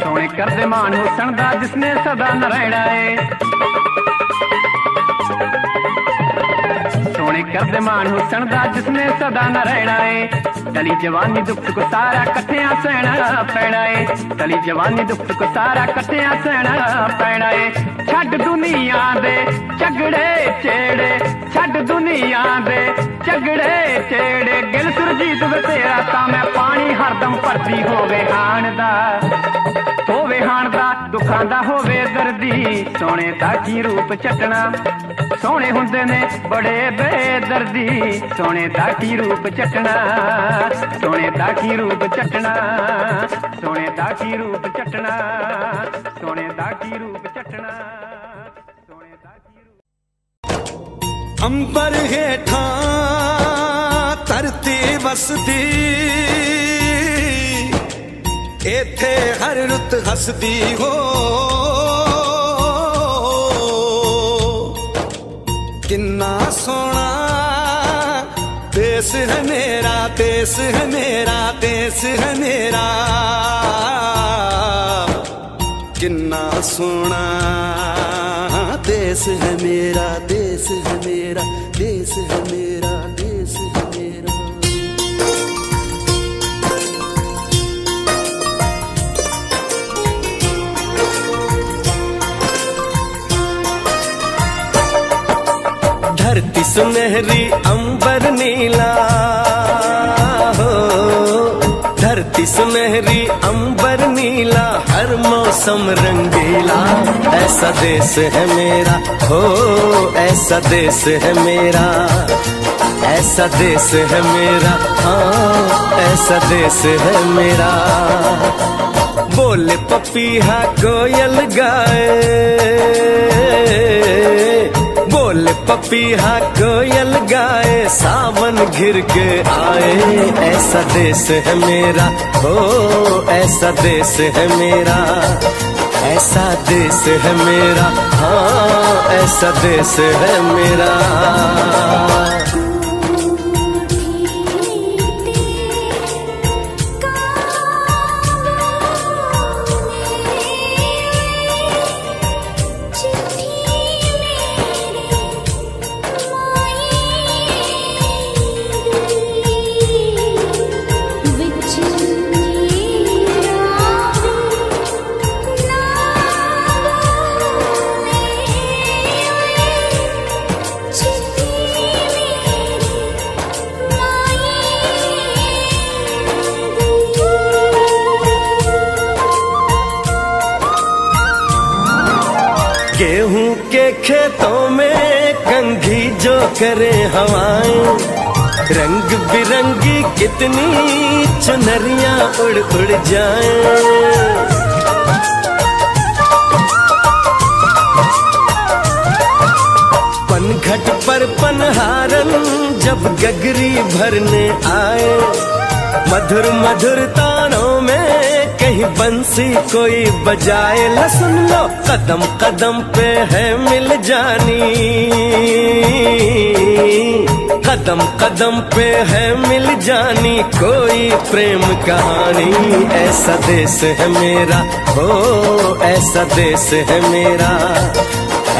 ਸੋਹਣੇ ਕਰਦੇ ਮਾਨ ਹੁਸਨ ਦਾ ਜਿਸਨੇ ਸਦਾ ਨ ਰਹਿਣਾ ਏ ਸੋਹਣੇ ਕਰਦੇ ਮਾਨ ਹੁਸਨ ਦਾ ਜਿਸਨੇ ਸਦਾ ਨ ਰਹਿਣਾ ਏ ਤਲੀ ਜਵਾਨੀ ਦੁੱਖ ਕੋ ਸਾਰਾ ਇਕੱਠਿਆਂ ਸਹਿਣਾ ਪੈਣਾ ਏ ਤਲੀ ਜਵਾਨੀ ਦੁੱਖ ਕੋ ਸਾਰਾ ਇਕੱਠਿਆਂ ਸਹਿਣਾ ਪੈਣਾ ਏ ਛੱਡ ਦੁਨੀਆ ਦੇ ਝਗੜੇ ਛੇੜੇ ਛੱਡ ਦੁਨੀਆ ਦੇ ਝਗੜੇ ਛੇੜੇ ਗਿਲ ਸੁਰਜੀਤ ਵੇ ਤੇਰਾ ਤਾਂ ਮੈਂ ਪਾਣੀ ਹਰਦਮ ਭਰਦੀ ਹੋਵੇ ਹਾਣ ਦਾ ਦੁੱਖਾਂ ਦਾ ਹੋਵੇ ਦਰਦੀ ਸੋਹਣੇ ਦਾ ਕੀ ਰੂਪ ਚੱਟਣਾ ਸੋਹਣੇ ਹੁੰਦੇ ਨੇ ਬੜੇ ਬੇਦਰਦੀ ਸੋਹਣੇ ਦਾ ਕੀ ਰੂਪ ਚੱਟਣਾ ਸੋਹਣੇ ਦਾ ਕੀ ਰੂਪ ਚੱਟਣਾ ਸੋਹਣੇ ਦਾ ਕੀ ਰੂਪ ਚੱਟਣਾ ਸੋਹਣੇ ਦਾ ਕੀ ਰੂਪ ਚੱਟਣਾ ਸੋਹਣੇ ਦਾ ਕੀ ਰੂਪ ਅੰਬਰ ਹੇਠਾਂ ਧਰਤੀ ਵਸਦੀ ਇੱਥੇ ਹਰ ਰੁੱਤ ਹੱਸਦੀ ਹੋ ਕਿੰਨਾ ਸੋਹਣਾ ਦੇਸ ਹੈ ਮੇਰਾ ਦੇਸ ਹੈ ਮੇਰਾ ਦੇਸ ਹੈ ਮੇਰਾ ਕਿੰਨਾ ਸੋਹਣਾ ਦੇਸ ਹੈ ਮੇਰਾ ਦੇਸ ਹੈ ਮੇਰਾ ਦੇਸ ਹੈ ਮੇਰਾ ਦੇਸ ਹੈ ਮੇਰਾ सुनहरी अंबर नीला हो, धरती सुनहरी अंबर नीला, हर मौसम रंगीला। ऐसा देश है मेरा हो, ऐसा देश है मेरा, ऐसा देश है मेरा, हाँ ऐसा देश है मेरा। बोले पपीहा कोयल गाए, बोले पपीहा कोयल गाए, सावन घिर के आए। ऐसा देश है मेरा हो, ऐसा देश है मेरा, ऐसा देश है मेरा, हाँ ऐसा देश है मेरा। गेहूं के खेतों में कंघी जो करे हवाएं, रंग बिरंगी कितनी चुनरियां उड़ उड़ जाएं। पनघट पर पनहारन जब गगरी भरने आए, मधुर मधुर तानों में कहीं बंसी कोई बजाए। ला सुन लो कदम कदम पे है मिल जानी, कदम कदम पे है मिल जानी कोई प्रेम कहानी। ऐसा देश है मेरा हो, ऐसा देश है मेरा,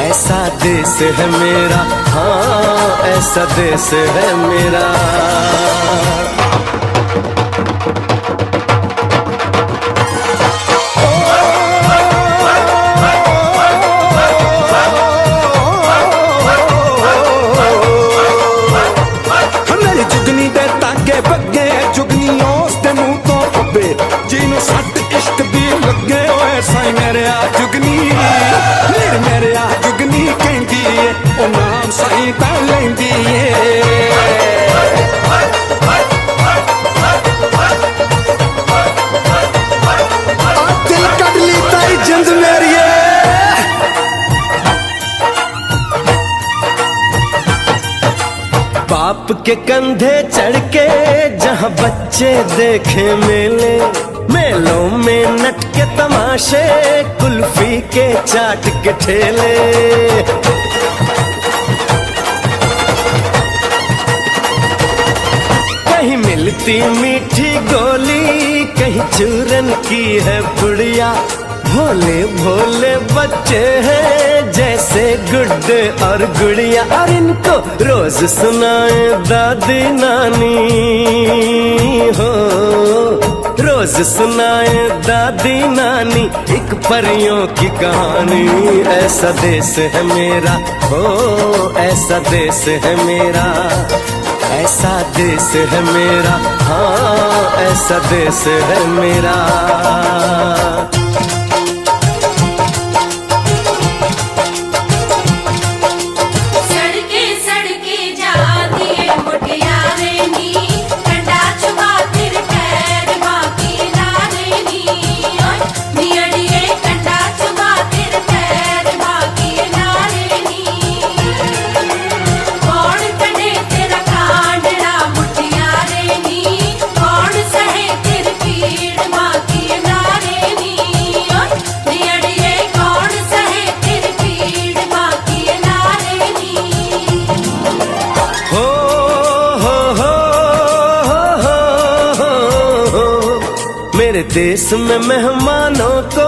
ऐसा देश है मेरा, हाँ ऐसा देश है मेरा। ਜਿਹਨੂੰ ਸੱਟ ਇਸ਼ਕ ਦੀ ਲੱਗੇ ਓਏ ਸਾਈ ਮੇਰੇ ਆ ਜੁਗਨੀ, ਮੇਰੇ ਆ ਜੁਗਨੀ ਕਹਿੰਦੀ ਏ ਉਹ ਨਾਮ ਸਾਈ ਤਾਂ ਲੈਂਦੀ ਏ। ਦਿਲ ਕੱਢ ਲਈ ਤਾਈ ਜਿੰਦ ਮੇਰੀ ਏ। बाप के कंधे चढ़ के जहाँ बच्चे देखे मेले, मेलों में नट के तमाशे, कुल्फी के चाट के ठेले। कहीं मिलती मीठी गोली, कहीं चूरन की है पुड़िया। भोले भोले बच्चे हैं जैसे गुड्डे और गुड़िया, और इनको रोज सुनाए दादी नानी हो, रोज सुनाए दादी नानी एक परियों की कहानी। ऐसा देश है मेरा हो, ऐसा देश है मेरा, ऐसा देश है मेरा, हाँ ऐसा देश है मेरा। मेरे देश में मेहमानों को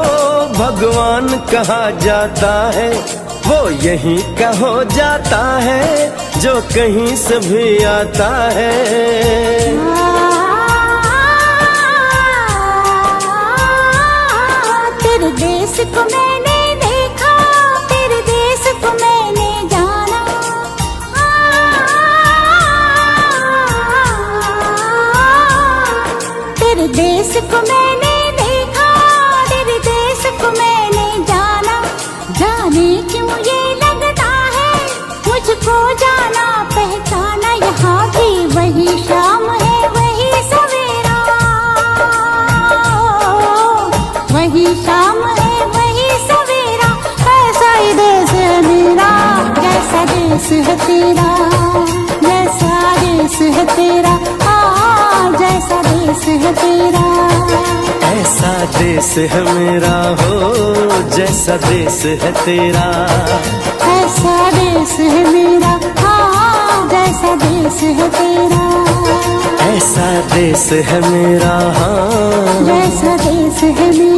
भगवान कहा जाता है, वो यहीं का हो जाता है जो कहीं से भी आता है। तेरे देश को मैंने देखा, तेरे देश को मैंने जाना। देश को मैंने देखा, तेरे देश को मैंने जाना। जाने क्यों ये लगता है मुझको जाना पहचाना। यहाँ भी वही शाम है वही सवेरा, वही शाम है वही सवेरा। ऐसा ही देश है मेरा, जैसा देश है तेरा, जैसा देश है तेरा, जैसा देश है तेरा। ऐसा देश है मेरा हो, जैसा देश है तेरा। ऐसा देश है मेरा, जैसा देश है तेरा। ऐसा देश है मेरा, जैसा देश है मेरा।